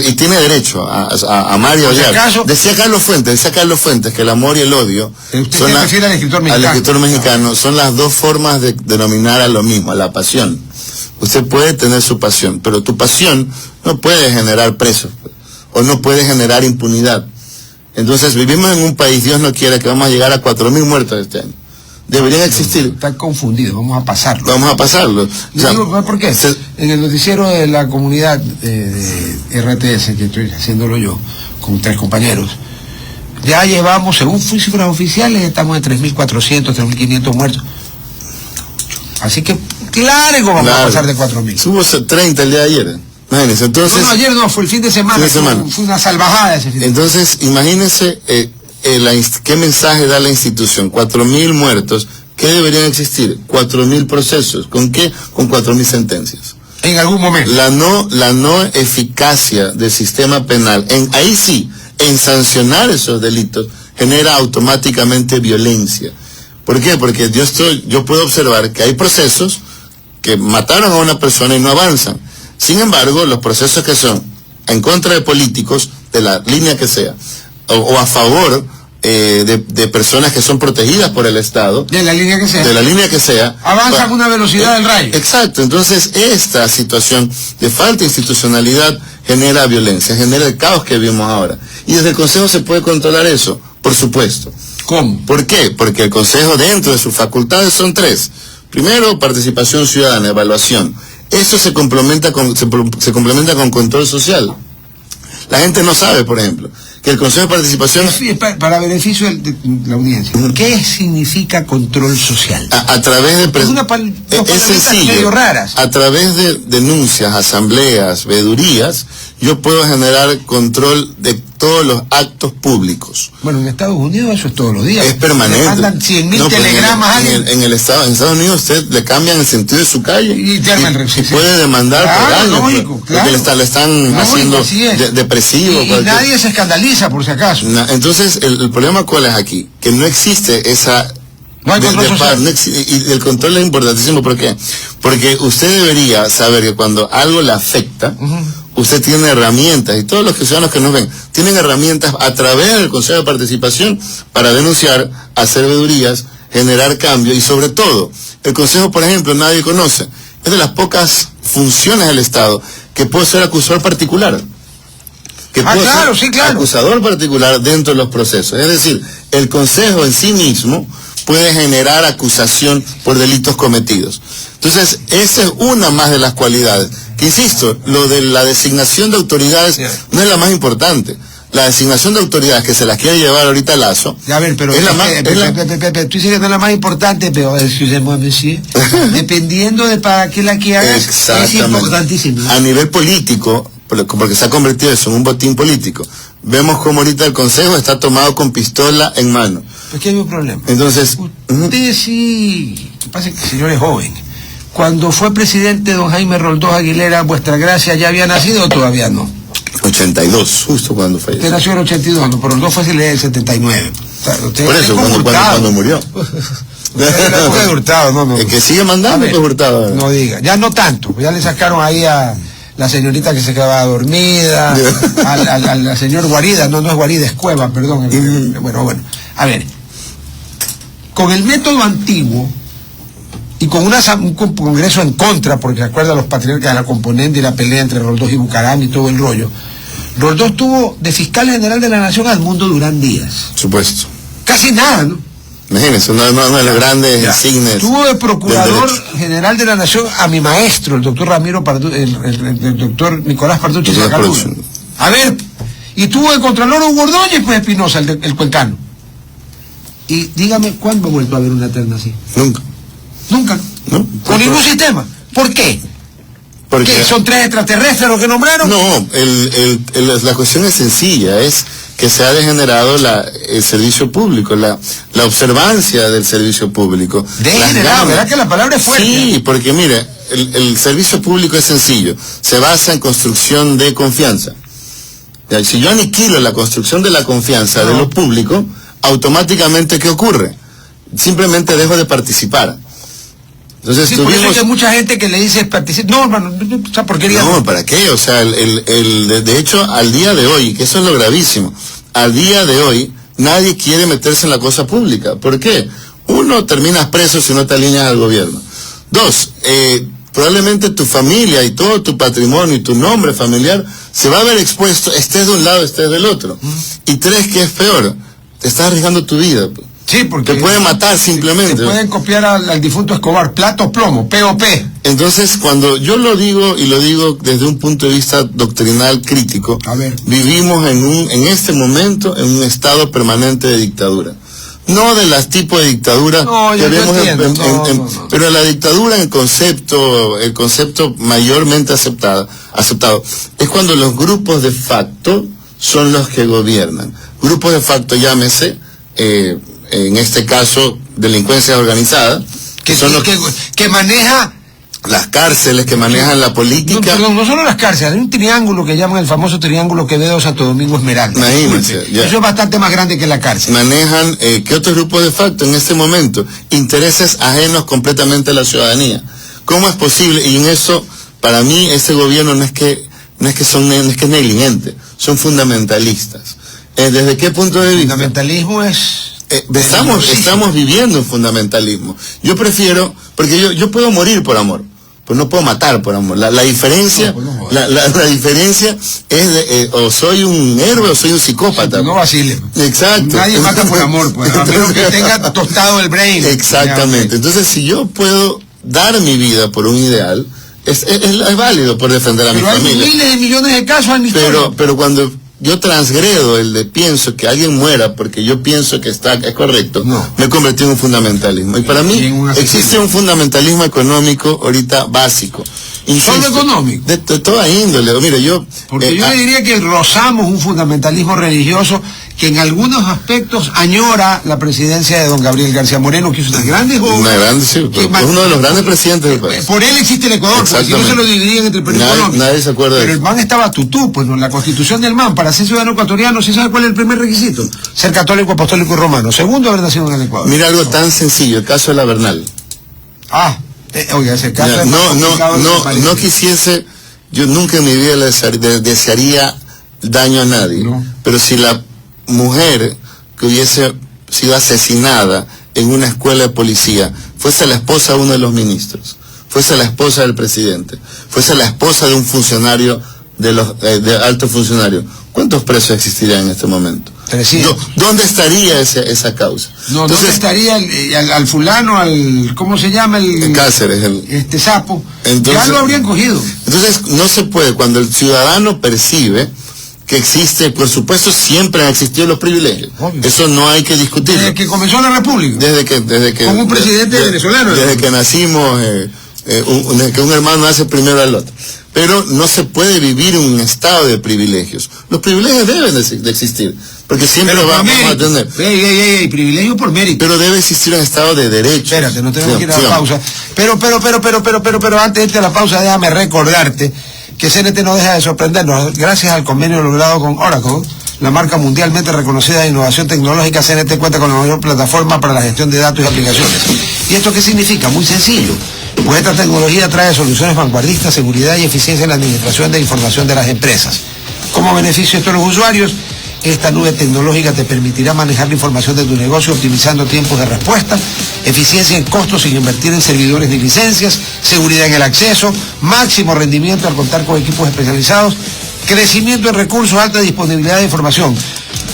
Y tiene derecho a amar y odiar. Decía Carlos Fuentes que el amor y el odio usted se refiere al escritor mexicano. Son las dos formas de denominar a lo mismo, a la pasión. Usted puede tener su pasión, pero tu pasión no puede generar presos o no puede generar impunidad. Entonces vivimos en un país, Dios no quiera, que vamos a llegar a 4.000 muertos este año. Deberían existir. Están confundidos, vamos a pasarlo. Vamos a pasarlo. ¿Por qué? En el noticiero de la comunidad de RTS, que estoy haciéndolo yo, con 3 compañeros, ya llevamos, según cifras oficiales, estamos en 3.400, 3.500 muertos. Así que, claro, vamos a pasar de 4.000. Hubo 30 el día de ayer. Imagínense, entonces... No, ayer no, fue el fin de semana. Fue una salvajada ese fin de semana. Entonces, imagínense... ¿qué mensaje da la institución? 4.000 muertos. ¿Qué deberían existir? 4.000 procesos. ¿Con qué? Con 4.000 sentencias. En algún momento. La no eficacia del sistema penal, ahí sí, en sancionar esos delitos, genera automáticamente violencia. ¿Por qué? Porque yo puedo observar que hay procesos que mataron a una persona y no avanzan. Sin embargo, los procesos que son en contra de políticos, de la línea que sea, o a favor de personas que son protegidas por el Estado, de la línea que sea, avanzan a una velocidad del rayo. Exacto. Entonces esta situación de falta de institucionalidad genera violencia, genera el caos que vimos ahora, y desde el Consejo se puede controlar eso, por supuesto. ¿Cómo? ¿Por qué? Porque el Consejo, dentro de sus facultades, son 3. Primero, participación ciudadana, evaluación. Eso se complementa con control social. La gente no sabe, por ejemplo, que el Consejo de Participación... Para beneficio de la audiencia, ¿qué significa control social? A través de... Es sencillo. Medio raras. A través de denuncias, asambleas, veedurías, yo puedo generar control de todos los actos públicos. Bueno, en Estados Unidos eso es todos los días. Es permanente. Le mandan 100.000 telegramas a alguien. En Estados Unidos usted le cambian el sentido de su calle y puede demandar por años. Lógico, porque le están haciendo depresivo. Y nadie se escandaliza, por si acaso. Entonces, el problema cuál es aquí, que no existe esa... No hay control social. Y el control es importantísimo. ¿Por qué? Porque usted debería saber que cuando algo le afecta, usted tiene herramientas, y todos los ciudadanos que nos ven tienen herramientas a través del Consejo de Participación para denunciar, hacer veedurías, generar cambio y sobre todo, el Consejo, por ejemplo, nadie conoce, es de las pocas funciones del Estado que puede ser acusador particular. Que puede claro, ser sí, claro. acusador particular dentro de los procesos. Es decir, el Consejo en sí mismo puede generar acusación por delitos cometidos. Entonces, esa es una más de las cualidades. Que insisto, lo de la designación de autoridades no es la más importante. La designación de autoridades que se las quiere llevar ahorita Lazo. A ver, pero es la más, tú dices que no es la más importante, pero dependiendo de para qué la quieras, es importantísimo. A nivel político, porque se ha convertido eso en un botín político, vemos como ahorita el Consejo está tomado con pistola en mano. Es que hay un problema. Entonces, usted sí, lo que pasa es que el señor es joven. Cuando fue presidente don Jaime Roldós Aguilera, ¿vuestra gracia ya había nacido o todavía no? 82, justo cuando falleció. Usted nació en el 82, no, pero Roldós fue en el 79. Usted por eso, cuando murió. Usted es Hurtado, no. El que sigue mandando es Hurtado. No diga, ya no tanto, ya le sacaron ahí a la señorita que se quedaba dormida, al señor Guarida, no es Guarida, es Cueva, perdón. Bueno, a ver, con el método antiguo y con un congreso en contra, porque se acuerda los patriarcas de la componente y la pelea entre Roldós y Bucaram y todo el rollo, Roldós tuvo de fiscal general de la Nación a Edmundo Durán Díaz. Supuesto. Casi nada, ¿no? Imagínense, uno de los grandes insignes. Tuvo de procurador general de la Nación a mi maestro, el doctor Ramiro el doctor Nicolás Parducci Sacalura. A ver, y tuvo de contralor Hugo Ordóñez, pues Espinosa, el cuencano. Y dígame, ¿cuándo ha vuelto a haber una terna así? Nunca. Nunca. ¿No? Con ningún sistema. ¿Por qué? Porque ¿Qué? ¿Son 3 extraterrestres los que nombraron? No, la cuestión es sencilla, es que se ha degenerado el servicio público, la observancia del servicio público. Degenerado, ¿verdad que la palabra es fuerte? Sí, porque mire, el servicio público es sencillo, se basa en construcción de confianza. Ya, si yo aniquilo la construcción de la confianza de lo público, automáticamente, ¿qué ocurre? Simplemente dejo de participar. Entonces, sí, por eso hay mucha gente que le dice participar. No, hermano, esa porquería. No, ¿para qué? O sea, de hecho, al día de hoy, que eso es lo gravísimo, al día de hoy, nadie quiere meterse en la cosa pública. ¿Por qué? Uno, terminas preso si no te alineas al gobierno. Dos, probablemente tu familia y todo tu patrimonio y tu nombre familiar se va a ver expuesto, estés de un lado, estés del otro. Y tres, que es peor, te estás arriesgando tu vida. Sí, porque te pueden matar simplemente. Te pueden copiar al difunto Escobar, plato plomo, POP. Entonces, cuando yo lo digo, y lo digo desde un punto de vista doctrinal crítico, vivimos en este momento en un estado permanente de dictadura. No de las tipos de dictaduras que vemos pero la dictadura en el concepto mayormente aceptado, es cuando los grupos de facto son los que gobiernan. Grupos de facto, llámese, en este caso, delincuencia organizada, que son los que maneja las cárceles, que manejan la política. No solo las cárceles, hay un triángulo que llaman el famoso triángulo Quevedo, Santo Domingo, Esmeralda. Imagínense. Eso es bastante más grande que la cárcel. Manejan, ¿qué otros grupos de facto en este momento? Intereses ajenos completamente a la ciudadanía. ¿Cómo es posible? Y en eso, para mí, ese gobierno no es que es negligente, son fundamentalistas. ¿Desde qué punto de vista? Fundamentalismo es... Estamos viviendo un fundamentalismo. Yo prefiero, porque yo puedo morir por amor, pues no puedo matar por amor. La diferencia, la diferencia es o soy un héroe o soy un psicópata. No vacile. Exacto. Nadie mata por amor, pues, a menos que tenga tostado el brain. Exactamente. Entonces, si yo puedo dar mi vida por un ideal, es válido por defender a mi familia. Pero hay miles de millones de casos en mi historia. Pero cuando yo transgredo pienso que alguien muera porque yo pienso que es correcto, me he convertido en un fundamentalismo. Y para mí existe un fundamentalismo económico ahorita básico. Insisto, ¿solo económico? De toda índole. Mire, porque yo le diría que rozamos un fundamentalismo religioso que en algunos aspectos añora la presidencia de don Gabriel García Moreno, que hizo unas grandes obras. Sí, uno de los grandes presidentes del país. Por él existe el Ecuador, porque si no se lo dividían entre el periodo económico. Nadie se acuerda de eso. Pero el MAN estaba tutú, pues no, la constitución del MAN, para ser ciudadano ecuatoriano, ¿sí sabe cuál es el primer requisito? Ser católico, apostólico y romano. Segundo, haber nacido en el Ecuador. Mira algo tan sencillo, el caso de la Bernal. Oiga, ese caso no quisiese, yo nunca en mi vida le desearía daño a nadie, pero si la mujer que hubiese sido asesinada en una escuela de policía, fuese la esposa de uno de los ministros, fuese la esposa del presidente, fuese la esposa de un funcionario de alto funcionario, ¿cuántos presos existirían en este momento? 300. ¿Dónde estaría esa causa? No, Entonces, ¿dónde estaría al fulano, ¿cómo se llama? Cáceres, este sapo. Entonces, ya lo habrían cogido. Entonces, no se puede, cuando el ciudadano percibe que existe, por supuesto, siempre han existido los privilegios. Obvio. Eso no hay que discutirlo. Desde que comenzó la República. Desde que con un presidente venezolano. Desde que nacimos, desde que un hermano nace primero al otro. Pero no se puede vivir en un estado de privilegios. Los privilegios deben de existir, porque siempre vamos a tener. Privilegio por mérito. Pero debe existir un estado de derecho. Espérate, no tenemos que ir a la pausa. Pero antes de irte a la pausa, déjame recordarte que CNT no deja de sorprendernos. Gracias al convenio logrado con Oracle, la marca mundialmente reconocida de innovación tecnológica, CNT cuenta con la mayor plataforma para la gestión de datos y aplicaciones. ¿Y esto qué significa? Muy sencillo. Pues esta tecnología trae soluciones vanguardistas, seguridad y eficiencia en la administración de información de las empresas. Como beneficio esto a los usuarios, esta nube tecnológica te permitirá manejar la información de tu negocio optimizando tiempos de respuesta, eficiencia en costos sin invertir en servidores ni licencias, seguridad en el acceso, máximo rendimiento al contar con equipos especializados, crecimiento en recursos, alta disponibilidad de información.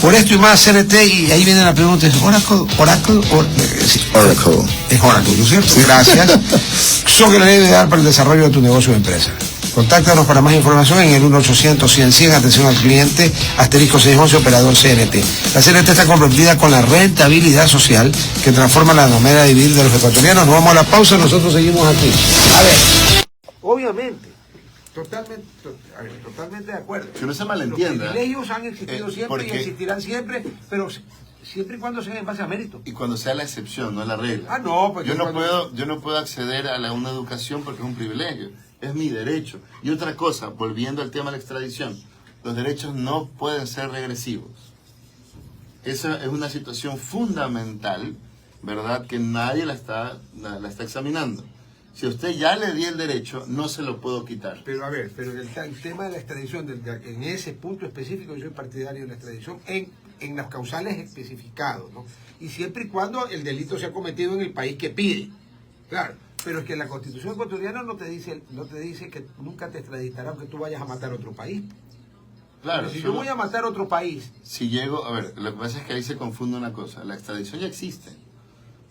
Por esto y más, CNT, y ahí viene la pregunta, ¿es Oracle? Sí, Oracle. Es Oracle, ¿no es cierto? Gracias. Son que le debe dar para el desarrollo de tu negocio o empresa. Contáctanos para más información en el 1-800-100-100, atención al cliente, asterisco 611, operador CNT. La CNT está comprometida con la rentabilidad social que transforma la manera de vivir de los ecuatorianos. Nos vamos a la pausa, nosotros seguimos aquí. A ver, obviamente, totalmente de acuerdo. Que no se malentienda. Los privilegios han existido siempre porque... y existirán siempre, pero siempre y cuando sean en base a mérito. Y cuando sea la excepción, no la regla. Ah, no, pues yo no puedo acceder a una educación porque es un privilegio. Es mi derecho. Y otra cosa, volviendo al tema de la extradición, los derechos no pueden ser regresivos. Esa es una situación fundamental, ¿verdad? Que nadie la está examinando. Si a usted ya le di el derecho, no se lo puedo quitar. Pero a ver, el tema de la extradición, en ese punto específico, yo soy partidario de la extradición en las causales especificados, ¿no? Y siempre y cuando el delito sea cometido en el país que pide. Claro, pero es que la Constitución ecuatoriana no te dice que nunca te extraditará aunque tú vayas a matar a otro país. Claro. Pero si yo voy a matar a otro país... Si llego, a ver, lo que pasa es que ahí se confunde una cosa. La extradición ya existe.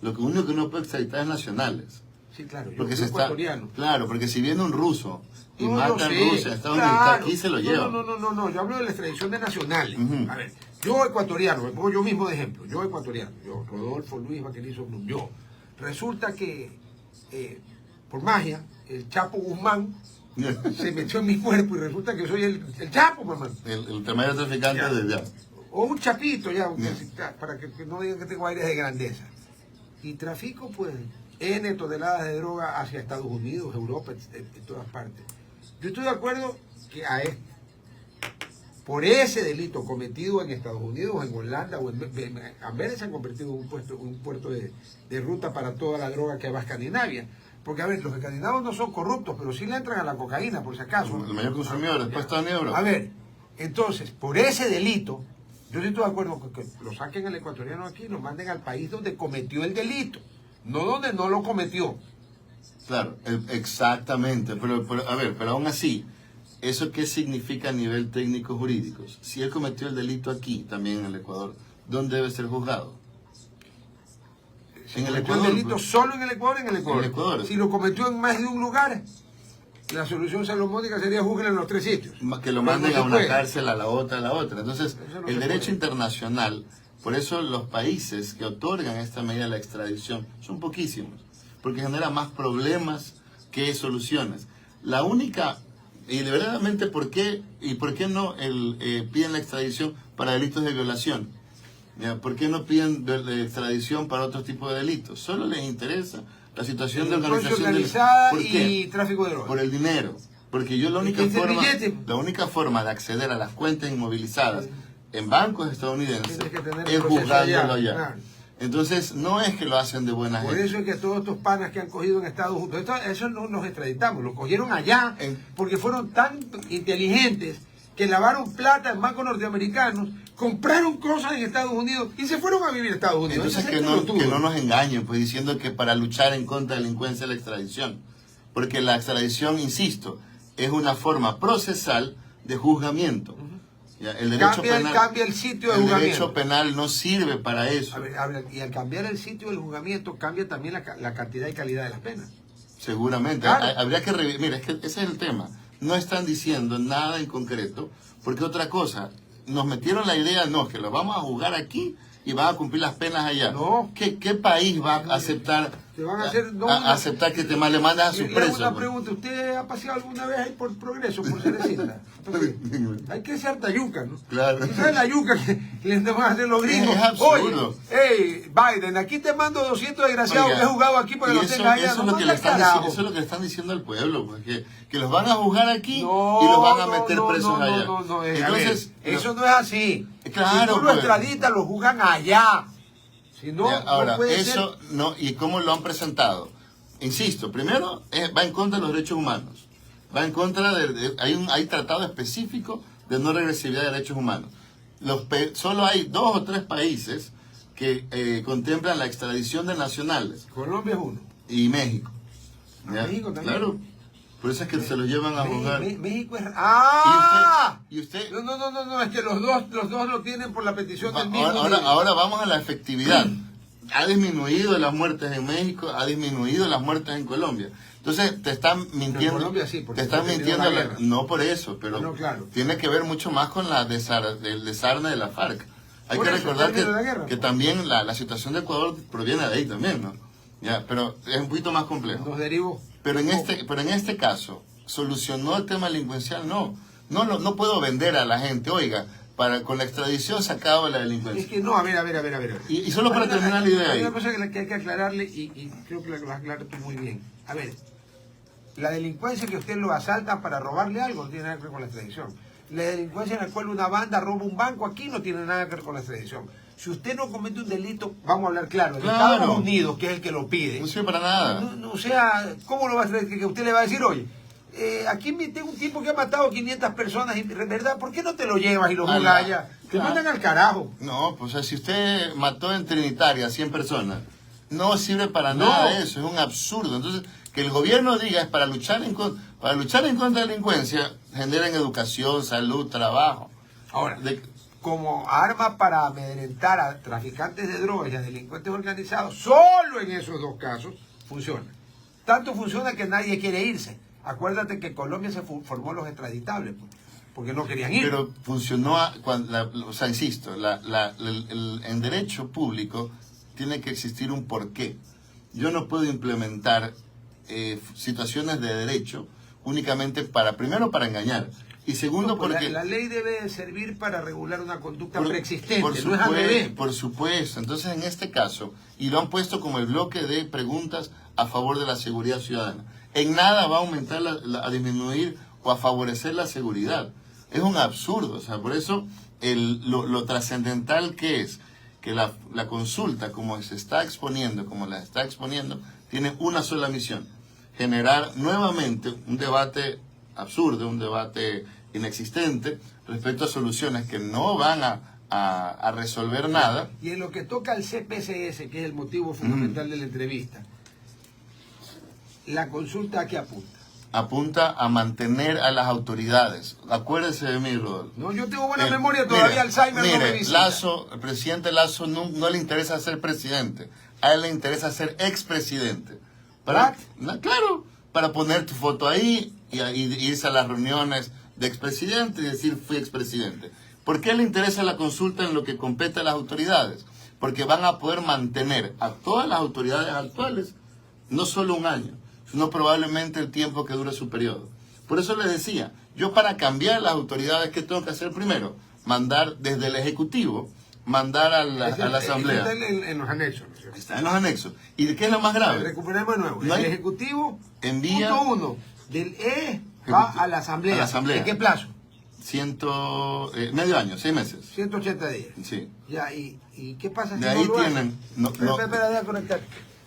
Lo único que uno puede extraditar es nacionales. Sí, claro, porque soy ecuatoriano. Claro, porque si viene un ruso y mata sé, en Rusia, Estados Unidos, aquí se lo lleva. No, yo hablo de la extradición de nacionales. Uh-huh. A ver, yo ecuatoriano, me pongo yo mismo de ejemplo, yo ecuatoriano, yo, Rodolfo Luis Vaquerizo Blum, yo. Resulta que, por magia, el Chapo Guzmán se metió en mi cuerpo y resulta que soy el Chapo, mamá. El tremendo traficante ya. de ya. O un chapito, ya, para que no digan que tengo aires de grandeza. Y trafico, pues, N toneladas de droga hacia Estados Unidos, Europa, en todas partes. Yo estoy de acuerdo que por ese delito cometido en Estados Unidos, en Holanda o en Amberes se han convertido en un puerto de ruta para toda la droga que va a Escandinavia. Porque, a ver, los escandinavos no son corruptos, pero sí le entran a la cocaína, por si acaso. El mayor consumidor, después Estados Unidos. A ver, entonces, por ese delito, yo sí estoy de acuerdo con que lo saquen al ecuatoriano aquí y lo manden al país donde cometió el delito. No donde no lo cometió. Claro, exactamente. Pero aún así, ¿eso qué significa a nivel técnico jurídico? Si él cometió el delito aquí, también en el Ecuador, ¿dónde debe ser juzgado? Si en el cometió Ecuador. el delito solo en el Ecuador, en el Ecuador. En el Ecuador. Si lo cometió en más de un lugar, la solución salomónica sería juzgarlo en los 3 sitios. Que lo manden a una cárcel, a la otra. Entonces, el derecho internacional... Por eso los países que otorgan esta medida de la extradición son poquísimos, porque genera más problemas que soluciones. La única, y de verdaderamente, ¿por qué no piden la extradición para delitos de violación? ¿Ya? ¿Por qué no piden extradición para otros tipos de delitos? Solo les interesa la situación de organización organizada ¿Por qué? Y tráfico de drogas. Por el dinero. Porque yo la única forma de acceder a las cuentas inmovilizadas en bancos estadounidenses es juzgándolo allá. Claro. Entonces, no es que lo hacen de buena gente. Por eso es que todos estos panas que han cogido en Estados Unidos, eso no los extraditamos, los cogieron allá porque fueron tan inteligentes que lavaron plata en bancos norteamericanos compraron cosas en Estados Unidos y se fueron a vivir a Estados Unidos. Entonces que no nos engañen, pues diciendo que para luchar en contra de la delincuencia es la extradición. Porque la extradición, insisto, es una forma procesal de juzgamiento. Ya, el derecho penal, cambia el sitio de el juzgamiento. derecho penal no sirve para eso. A ver, y al cambiar el sitio del juzgamiento cambia también la cantidad y calidad de las penas. Seguramente. Claro. Habría que revisar. Mira, es que ese es el tema. No están diciendo nada en concreto, porque otra cosa, nos metieron la idea, no, que los vamos a juzgar aquí y van a cumplir las penas allá. No. ¿Qué país va a aceptar, Te van a hacer, aceptar que te le mandas a su Le hago preso? una pues? pregunta, ¿usted ha paseado alguna vez ahí por Progreso, por Cerecita? Hay que ser harta yuca, ¿no? Claro. ¿Sabes la yuca que les van a hacer los gringos? Es absurdo. Oye, hey, Biden, aquí te mando 200 desgraciados Oiga, que he jugado aquí para que y los tengas allá. eso es lo que le están diciendo, eso es lo que le están diciendo al pueblo, pues, que los van a juzgar aquí y los van a meter presos allá. Entonces, eso no es así. Claro, si tú lo pues. extraditas, lo juzgan allá. Si no, ahora, no puede eso ser. no, ¿y cómo lo han presentado? Insisto, primero va en contra de los derechos humanos. Va en contra hay tratado específico de no regresividad de derechos humanos. Solo hay 2 o 3 países que contemplan la extradición de nacionales. Colombia es uno. Y México. ¿Ya? México también. Claro. Por eso es que se los llevan a juzgar. México es... ¡Ah! ¿Y usted? No, es que los dos lo tienen por la petición del mismo. Ahora vamos a la efectividad. Ha disminuido las muertes en México, ha disminuido las muertes en Colombia. Entonces te están mintiendo. En Colombia sí, porque te están mintiendo. la guerra. No por eso, pero No, claro. tiene que ver mucho más con el desarme de la FARC. Hay Por que eso, recordar de la guerra, que también la situación de Ecuador proviene de ahí también, ¿no? Ya, pero es un poquito más complejo. Nos derivó. Pero en este caso, ¿solucionó el tema delincuencial? No puedo vender a la gente, oiga, con la extradición se acaba la delincuencia. Es que no, a ver. Y solo para terminar la idea hay ahí. una cosa que hay que aclararle y creo que la aclaras tú muy bien. A ver, la delincuencia que usted lo asalta para robarle algo no tiene nada que ver con la extradición. La delincuencia en la cual una banda roba un banco aquí no tiene nada que ver con la extradición. Si usted no comete un delito, vamos a hablar claro, de Estados Unidos, que es el que lo pide. No sirve para nada. O sea, ¿cómo lo va a hacer? Que usted le va a decir, oye, aquí tengo un tipo que ha matado 500 personas, ¿verdad? ¿Por qué no te lo llevas y lo juzgas allá? Te mandan al carajo. No, pues si usted mató en Trinitaria a 100 personas, no sirve para nada eso, es un absurdo. Entonces, que el gobierno diga es para luchar en contra de la delincuencia, generen educación, salud, trabajo. Ahora, como arma para amedrentar a traficantes de drogas y a delincuentes organizados, solo en esos 2 casos funciona. Tanto funciona que nadie quiere irse. Acuérdate que en Colombia se formó los extraditables, porque no querían ir. Pero funcionó, o sea, insisto, en derecho público tiene que existir un porqué. Yo no puedo implementar situaciones de derecho únicamente primero para engañar. Y segundo, porque... La ley debe servir para regular una conducta preexistente, no es al revés. Por supuesto. Entonces, en este caso, y lo han puesto como el bloque de preguntas a favor de la seguridad ciudadana, en nada va a aumentar, a disminuir o a favorecer la seguridad. Es un absurdo. O sea, por eso lo trascendental que es que la consulta, como se está exponiendo, tiene una sola misión: generar nuevamente un debate absurdo, un debate inexistente respecto a soluciones que no van a resolver nada. Y en lo que toca al CPCS, que es el motivo fundamental de la entrevista, la consulta ¿a qué apunta? Apunta a mantener a las autoridades. Acuérdese de mí, Rodolfo. No, yo tengo buena memoria, todavía Alzheimer no me visita. El presidente Lasso no le interesa ser presidente, a él le interesa ser expresidente. Claro, para poner tu foto ahí y irse a las reuniones de expresidente y decir fui expresidente. ¿Por qué le interesa la consulta en lo que compete a las autoridades? Porque van a poder mantener a todas las autoridades actuales no solo un año, sino probablemente el tiempo que dure su periodo. Por eso les decía, yo para cambiar las autoridades, ¿qué tengo que hacer primero? Mandar desde el Ejecutivo, mandar a la Asamblea. Está en los anexos. Está en los anexos. ¿Y de qué es lo más grave? Recuperemos de nuevo. El Ejecutivo, envía, punto 1, del va a la Asamblea. A la Asamblea. ¿En qué plazo? Medio año, 6 meses. 180 días. Sí. Ya, ¿y qué pasa si de ahí no lo tienen... Espera, déjame conectar.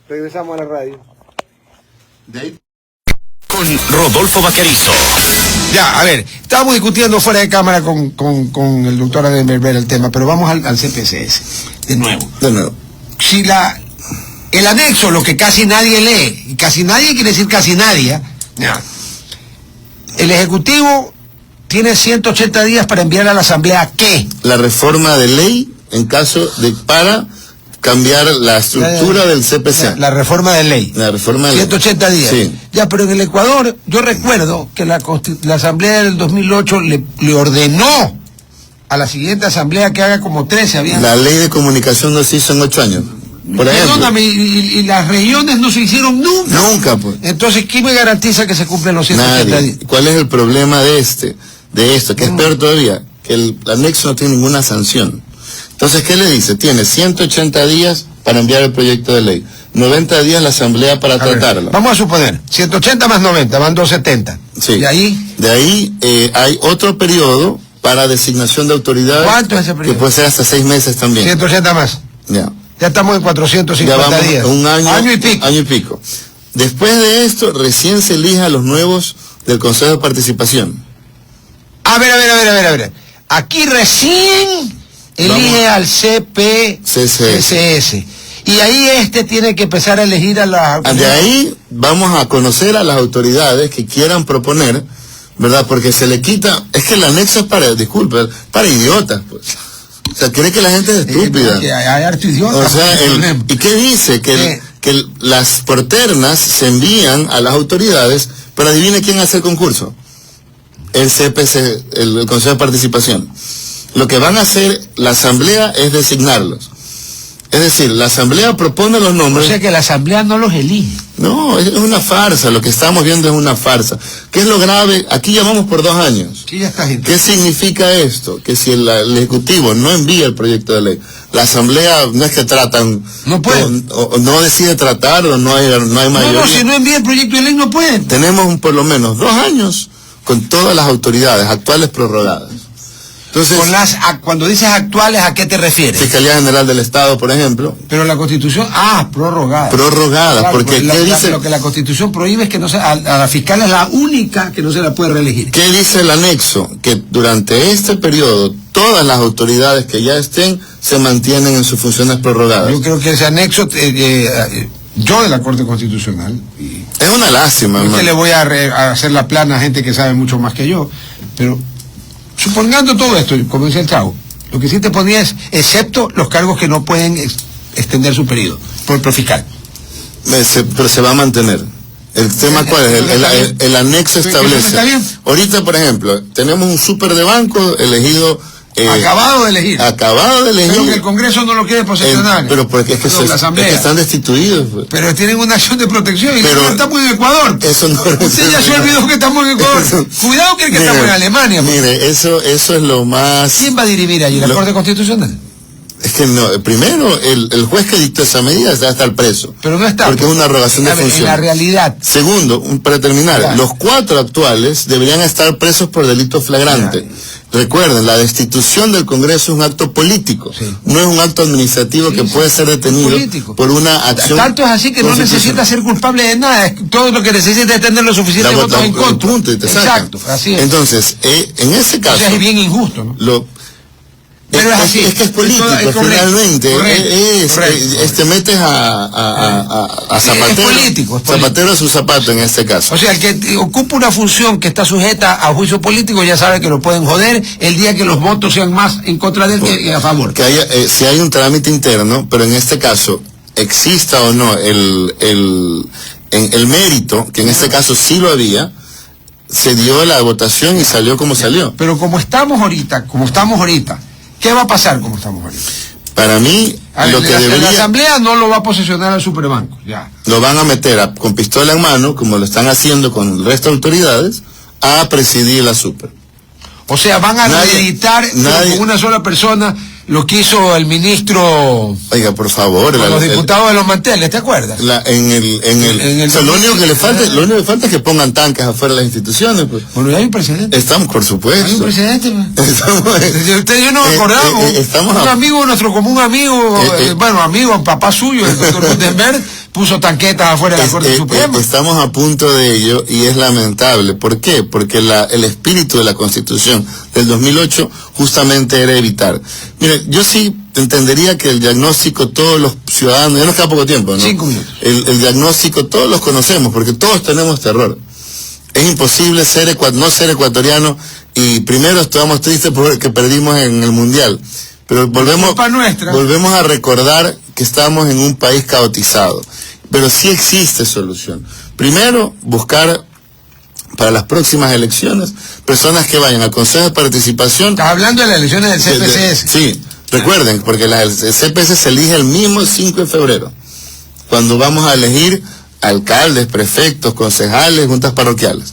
Regresamos a la radio. De ahí... Con Rodolfo Vaquerizo. Ya, a ver, estábamos discutiendo fuera de cámara con el doctor Adenberber el tema, pero vamos al CPCS, de nuevo. De nuevo. Si el anexo, lo que casi nadie lee, y casi nadie quiere decir casi nadie, ya, el Ejecutivo tiene 180 días para enviar a la Asamblea, ¿qué? La reforma de ley en caso de para cambiar la estructura del CPC. La reforma de ley. La reforma de ley. 180 días. Sí. Ya, pero en el Ecuador, yo recuerdo que la Asamblea del 2008 le ordenó a la siguiente Asamblea que haga como 13. La ley de comunicación no se hizo en 8 años. Por ejemplo. Perdóname, y las regiones no se hicieron nunca. Nunca, pues. Entonces, ¿quién me garantiza que se cumplen los 180 días? ¿Cuál es el problema de esto? Que es peor todavía, que el anexo no tiene ninguna sanción. Entonces, ¿qué le dice? Tiene 180 días para enviar el proyecto de ley, 90 días la Asamblea para tratarlo. Vamos a suponer, 180 más 90, van 270. Sí. ¿Y ahí? De ahí hay otro periodo para designación de autoridades. ¿Cuánto es ese periodo? Que puede ser hasta 6 meses también. 180 más. Ya. Ya estamos en 450 ya vamos días. Un año y pico. Año y pico. Después de esto, recién se elige a los nuevos del Consejo de Participación. A ver. Aquí recién elige al CPCS. Y ahí tiene que empezar a elegir a las... De ahí vamos a conocer a las autoridades que quieran proponer, ¿verdad? Porque se le quita... Es que el anexo es para idiotas, pues. O sea, cree que la gente es estúpida. Hay harto idiota. O sea, ¿y qué dice? Que las porternas se envían a las autoridades, pero adivine quién hace el concurso. El CPC, el Consejo de Participación. Lo que van a hacer la Asamblea es designarlos. Es decir, la Asamblea propone los nombres. O sea que la Asamblea no los elige. No, es una farsa, lo que estamos viendo es una farsa. ¿Qué es lo grave? Aquí llamamos por 2 años. Sí, ya está, gente. ¿Qué significa esto? Que si el Ejecutivo no envía el proyecto de ley, la Asamblea no es que tratan... No puede. O no decide tratar, o no hay mayoría. No, si no envía el proyecto de ley no pueden. Tenemos por lo menos 2 años con todas las autoridades actuales prorrogadas. Entonces, cuando dices actuales, ¿a qué te refieres? Fiscalía General del Estado, por ejemplo. Pero la Constitución, prorrogada. Prorrogada, claro, porque ¿qué dice? Lo que la Constitución prohíbe es que no a la fiscal es la única que no se la puede reelegir. ¿Qué dice el anexo? Que durante este periodo todas las autoridades que ya estén se mantienen en sus funciones prorrogadas. Yo creo que ese anexo, yo de la Corte Constitucional, es una lástima. No es que le voy a hacer la plana a gente que sabe mucho más que yo, pero supongando todo esto, como dice el Chavo, lo que sí te ponía es, excepto los cargos que no pueden extender su periodo, por fiscal. Pero se va a mantener. ¿El tema cuál es? El anexo establece. ¿Está bien? Ahorita, por ejemplo, tenemos un súper de banco elegido... acabado de elegir. Pero que el Congreso no lo quiere posesionar. Pero porque es que están destituidos. Pues. Pero tienen una acción de protección y pero estamos en Ecuador. Eso no. Usted ya se olvidó que estamos en Ecuador. Cuidado que estamos en Alemania. Pues. Mire, eso es lo más... ¿Quién va a dirimir allí? ¿La Corte Constitucional? Es que no, primero, el juez que dictó esa medida ya está preso. Pero no está. Porque es una arrogación de función. En la realidad. Segundo, para terminar, claro, los 4 actuales deberían estar presos por delito flagrante. Claro. Recuerden, la destitución del Congreso es un acto político, sí, no es un acto administrativo que puede ser detenido por una acción. Tanto es así que no necesita ser culpable de nada, todo lo que necesita es tener los suficientes votos en contra. Exacto, así es. Entonces, en ese caso... O sea, es bien injusto, ¿no? Pero es así. Es que es político, finalmente. Te metes a Zapatero. Es político. Zapatero a su zapato en este caso. O sea, el que ocupa una función que está sujeta a juicio político ya sabe que lo pueden joder el día que los votos sean más en contra de él que a favor. Que haya, si hay un trámite interno, pero en este caso, exista o no el mérito, que en este caso sí lo había, se dio la votación y salió como salió. Pero como estamos ahorita, ¿qué va a pasar como estamos ahorita? Para mí, lo que debería... La Asamblea no lo va a posesionar al Superbanco, ya. Lo van a meter con pistola en mano, como lo están haciendo con el resto de autoridades, a presidir la Super. O sea, van a reeditar con una sola persona lo que hizo el ministro... Oiga, por favor... Con los diputados de los manteles, ¿te acuerdas? O sea, lo único que le falta es que pongan tanques afuera de las instituciones. Pues. Bueno, ya hay un precedente. Estamos, por supuesto. Hay un precedente. Yo no me acordaba. Un amigo, nuestro común amigo, amigo, papá suyo, el doctor Gutenberg, puso tanquetas afuera de la Corte Suprema. Estamos a punto de ello y es lamentable. ¿Por qué? Porque el espíritu de la Constitución del 2008 justamente era evitar. Mire, yo sí entendería que el diagnóstico todos los ciudadanos, ya nos queda poco tiempo, ¿no? 5 minutos. El diagnóstico todos los conocemos porque todos tenemos terror. Es imposible no ser ecuatoriano y primero estamos tristes porque perdimos en el Mundial. Pero volvemos a recordar que estamos en un país caotizado. Pero sí existe solución. Primero, buscar para las próximas elecciones personas que vayan al Consejo de Participación. Estás hablando de las elecciones del CPCS. Sí, recuerden, porque el CPC se elige el mismo 5 de febrero, cuando vamos a elegir alcaldes, prefectos, concejales, juntas parroquiales.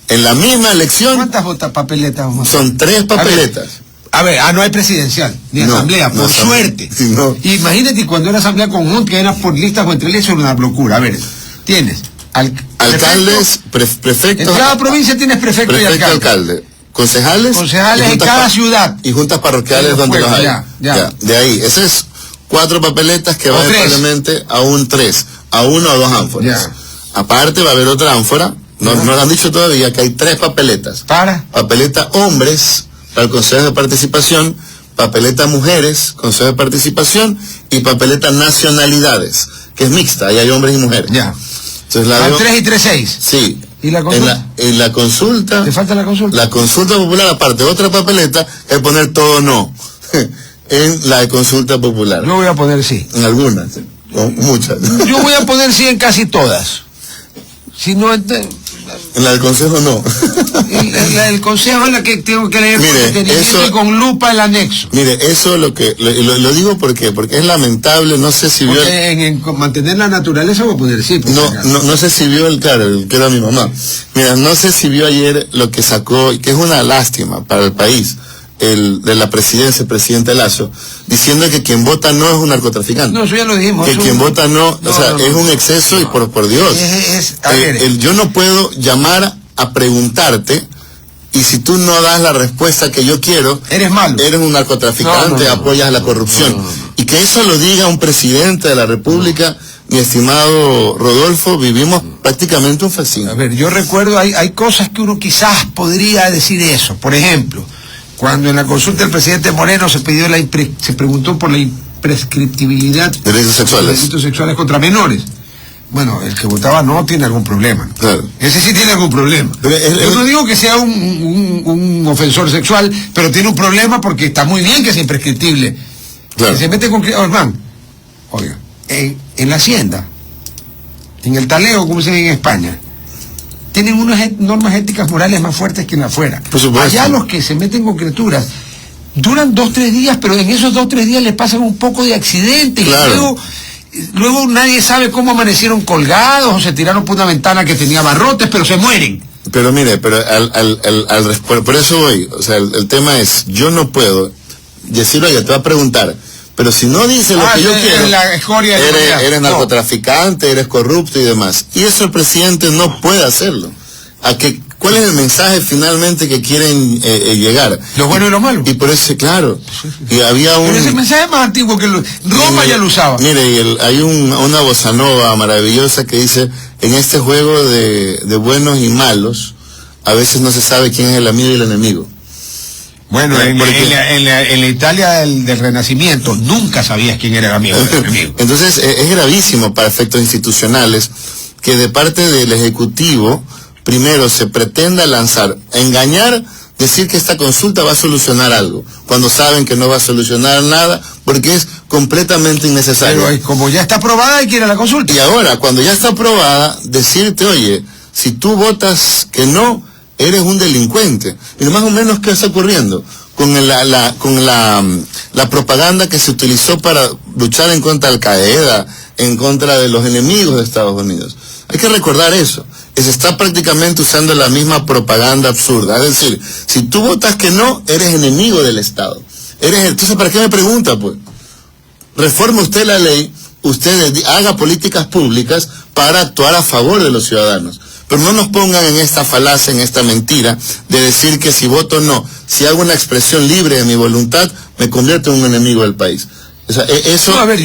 En la misma elección... ¿Cuántas papeletas vamos a hacer? Son 3 papeletas. A ver, no hay presidencial, ni asamblea, por suerte. Sí, no. Imagínate cuando era asamblea conjunta, que era por listas o entre listas, era una locura. A ver, tienes alcaldes, prefectos. En cada provincia tienes prefecto y alcalde. Concejales en cada ciudad. Y juntas parroquiales donde los hay. Ya. De ahí, ese es 4 papeletas que van probablemente a un 3, a 1 o 2 ánforas. Ya. Aparte va a haber otra ánfora, no lo han dicho todavía, que hay 3 papeletas. Papeleta hombres para el Consejo de Participación, papeleta mujeres, Consejo de Participación, y papeleta nacionalidades, que es mixta, ahí hay hombres y mujeres. Ya. Entonces, 3 y 3, 6. Sí. ¿Y la consulta? En la consulta... ¿Te falta la consulta? La consulta popular, aparte de otra papeleta, es poner todo no. En la de consulta popular. Yo voy a poner sí. En algunas, o muchas. Yo voy a poner sí en casi todas. Si no... En la del consejo no. El consejo es la que tengo que leer con detenimiento y con lupa el anexo. Mire, eso lo digo porque es lamentable, no sé si vio... En mantener la naturaleza voy a poner sí. No sé si vio que era mi mamá. Mira, no sé si vio ayer lo que sacó, que es una lástima para el país, de la presidencia, el presidente Lazo, diciendo que quien vota no es un narcotraficante. No, eso ya lo dijimos. Que quien vota es un exceso y por Dios. Yo no puedo llamar a preguntarte y si tú no das la respuesta que yo quiero, eres malo. Eres un narcotraficante, apoyas la corrupción. Y que eso lo diga un presidente de la República, mi estimado Rodolfo, vivimos prácticamente un fascismo. A ver, yo recuerdo, hay cosas que uno quizás podría decir eso. Por ejemplo, cuando en la consulta del presidente Moreno se preguntó por la imprescriptibilidad de delitos sexuales contra menores. Bueno, el que votaba no tiene algún problema. Claro. Ese sí tiene algún problema. Yo no digo que sea un ofensor sexual, pero tiene un problema porque está muy bien que sea imprescriptible. Claro. Que se mete con... Hermano, oiga, en la Hacienda, en el taleo, como se dice en España, tienen unas normas éticas morales más fuertes que en afuera. Por supuesto. Allá los que se meten con criaturas duran 2-3 días, pero en esos 2-3 días les pasan un poco de accidente. Claro. Y luego nadie sabe cómo amanecieron colgados o se tiraron por una ventana que tenía barrotes, pero se mueren. Pero mire, por eso voy, o sea, el tema es, yo no puedo decirlo, oye, te va a preguntar, pero si no dice lo que yo quiero, la escoria eres narcotraficante, eres corrupto y demás. Y eso el presidente no puede hacerlo. ¿Cuál es el mensaje finalmente que quieren llegar? Lo bueno y lo malo. Y por eso, claro, y había Pero ese mensaje es más antiguo que Roma ya lo usaba. Mire, hay una bossa nova maravillosa que dice, en este juego de buenos y malos, a veces no se sabe quién es el amigo y el enemigo. Bueno, en la Italia del Renacimiento nunca sabías quién era el amigo y el enemigo. Entonces es gravísimo para efectos institucionales que de parte del Ejecutivo primero se pretenda lanzar, engañar, decir que esta consulta va a solucionar algo, cuando saben que no va a solucionar nada, porque es completamente innecesario. Pero como ya está aprobada hay que ir a la consulta. Y ahora, cuando ya está aprobada, decirte, oye, si tú votas que no, eres un delincuente. Y más o menos, ¿qué está ocurriendo? Con la propaganda que se utilizó para luchar en contra de Al-Qaeda, en contra de los enemigos de Estados Unidos. Hay que recordar eso. Se está prácticamente usando la misma propaganda absurda. Es decir, si tú votas que no, eres enemigo del Estado. Entonces, ¿para qué me pregunta, pues? Reforme usted la ley, usted haga políticas públicas para actuar a favor de los ciudadanos. Pero no nos pongan en esta falacia, en esta mentira, de decir que si voto no, si hago una expresión libre de mi voluntad, me convierto en un enemigo del país. O sea, eso No, a ver,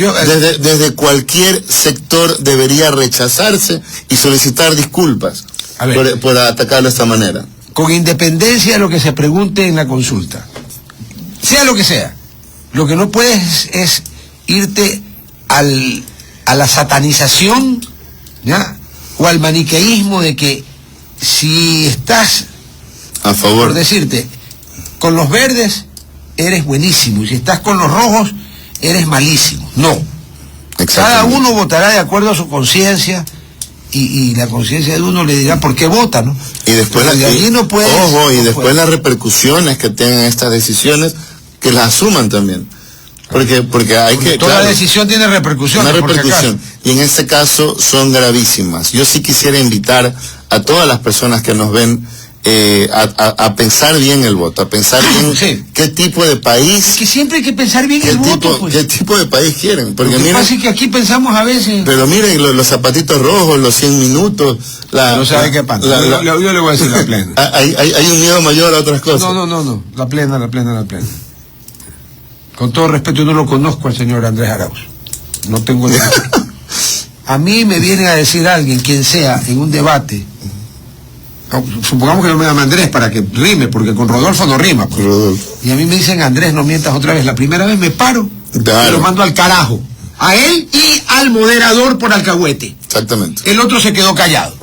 desde cualquier sector debería rechazarse y solicitar disculpas por atacarlo de esta manera. Con independencia de lo que se pregunte en la consulta, sea lo que sea, lo que no puedes es irte a la satanización, ¿ya? O al maniqueísmo de que si estás, a favor, por decirte, con los verdes eres buenísimo y si estás con los rojos eres malísimo. No. Cada uno votará de acuerdo a su conciencia y la conciencia de uno le dirá por qué vota, ¿no? Y después, después las repercusiones que tengan estas decisiones, que las asuman también. Porque hay que... Toda decisión tiene repercusiones. Una repercusión. Y en este caso son gravísimas. Yo sí quisiera invitar a todas las personas que nos ven a pensar bien el voto, a pensar bien qué tipo de país... Que siempre hay que pensar bien el voto, pues. ¿Qué tipo de país quieren? Porque lo que pasa es que aquí pensamos a veces... Pero miren, los zapatitos rojos, los 100 minutos... No sabe qué pasa. Yo le voy a decir la plena. Hay un miedo mayor a otras cosas. No. La plena. Con todo respeto, yo no lo conozco al señor Andrés Arauz. No tengo ni... A mí me viene a decir alguien, quien sea, en un debate... Supongamos que no me llama Andrés para que rime, porque con Rodolfo no rima. Pues. Y a mí me dicen, Andrés, no mientas otra vez. La primera vez me paro y lo mando al carajo. A él y al moderador por alcahuete. Exactamente. El otro se quedó callado.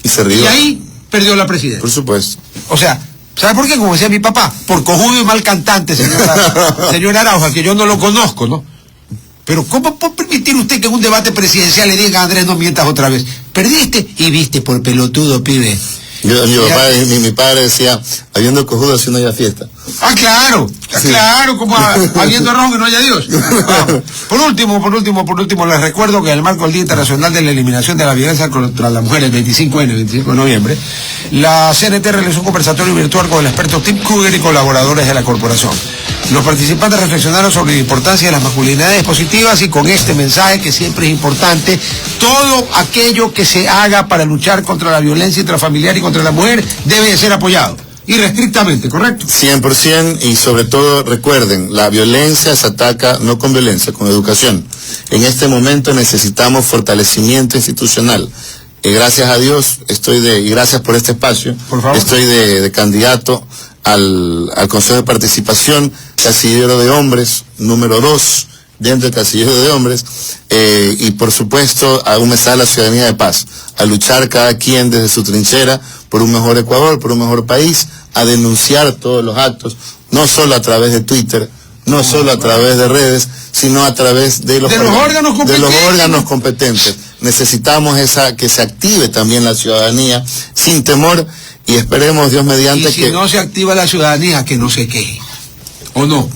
Y se rió. Y ahí perdió la presidencia. Por supuesto. O sea, ¿sabe por qué? Como decía mi papá, por cojudo y mal cantante, señor Arauja, que yo no lo conozco, ¿no? Pero ¿cómo puede permitir usted que en un debate presidencial le diga a Andrés no mientas otra vez? Perdiste y viste por pelotudo, pibe. Mi padre decía, habiendo cojudo así no haya fiesta. Ah, claro, claro, como habiendo rojo que no haya Dios. Por último, les recuerdo que en el marco del Día Internacional de la Eliminación de la Violencia contra la Mujer, el 25 de noviembre, la CNT realizó un conversatorio virtual con el experto Tim Kruger y colaboradores de la corporación. Los participantes reflexionaron sobre la importancia de las masculinidades positivas y con este mensaje que siempre es importante, todo aquello que se haga para luchar contra la violencia intrafamiliar y contra la mujer debe de ser apoyado. Irrestrictamente, ¿correcto? 100%, y sobre todo recuerden, la violencia se ataca no con violencia, con educación. En este momento necesitamos fortalecimiento institucional. Gracias a Dios, y gracias por este espacio, por favor. Estoy de candidato al Consejo de Participación, casillero de hombres, número 2, dentro del casillero de hombres, y por supuesto a un mensaje a la ciudadanía de paz, a luchar cada quien desde su trinchera por un mejor Ecuador, por un mejor país, a denunciar todos los actos, no solo a través de Twitter, no solo a través de redes, sino a través de los órganos competentes. Necesitamos que se active también la ciudadanía sin temor y esperemos, Dios mediante, y si no se activa la ciudadanía, que no se queje, ¿o no?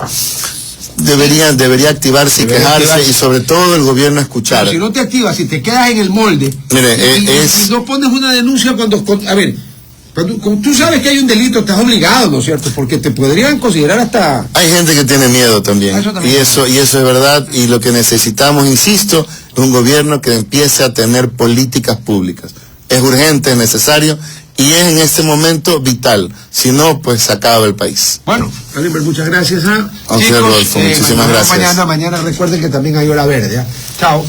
Debería activarse y quejarse, y sobre todo el gobierno escuchar. Pero si no te activas, si te quedas en el molde, mire, y no pones una denuncia cuando tú sabes que hay un delito, estás obligado, ¿no es cierto? Porque te podrían considerar hasta... Hay gente que tiene miedo también, y eso es verdad, y lo que necesitamos, insisto, es un gobierno que empiece a tener políticas públicas. Es urgente, es necesario, y es en este momento vital. Si no, pues se acaba el país. Bueno, Caliber, muchas gracias. Chicos, Rodolfo, muchísimas gracias. Mañana recuerden que también hay hora verde. Chao.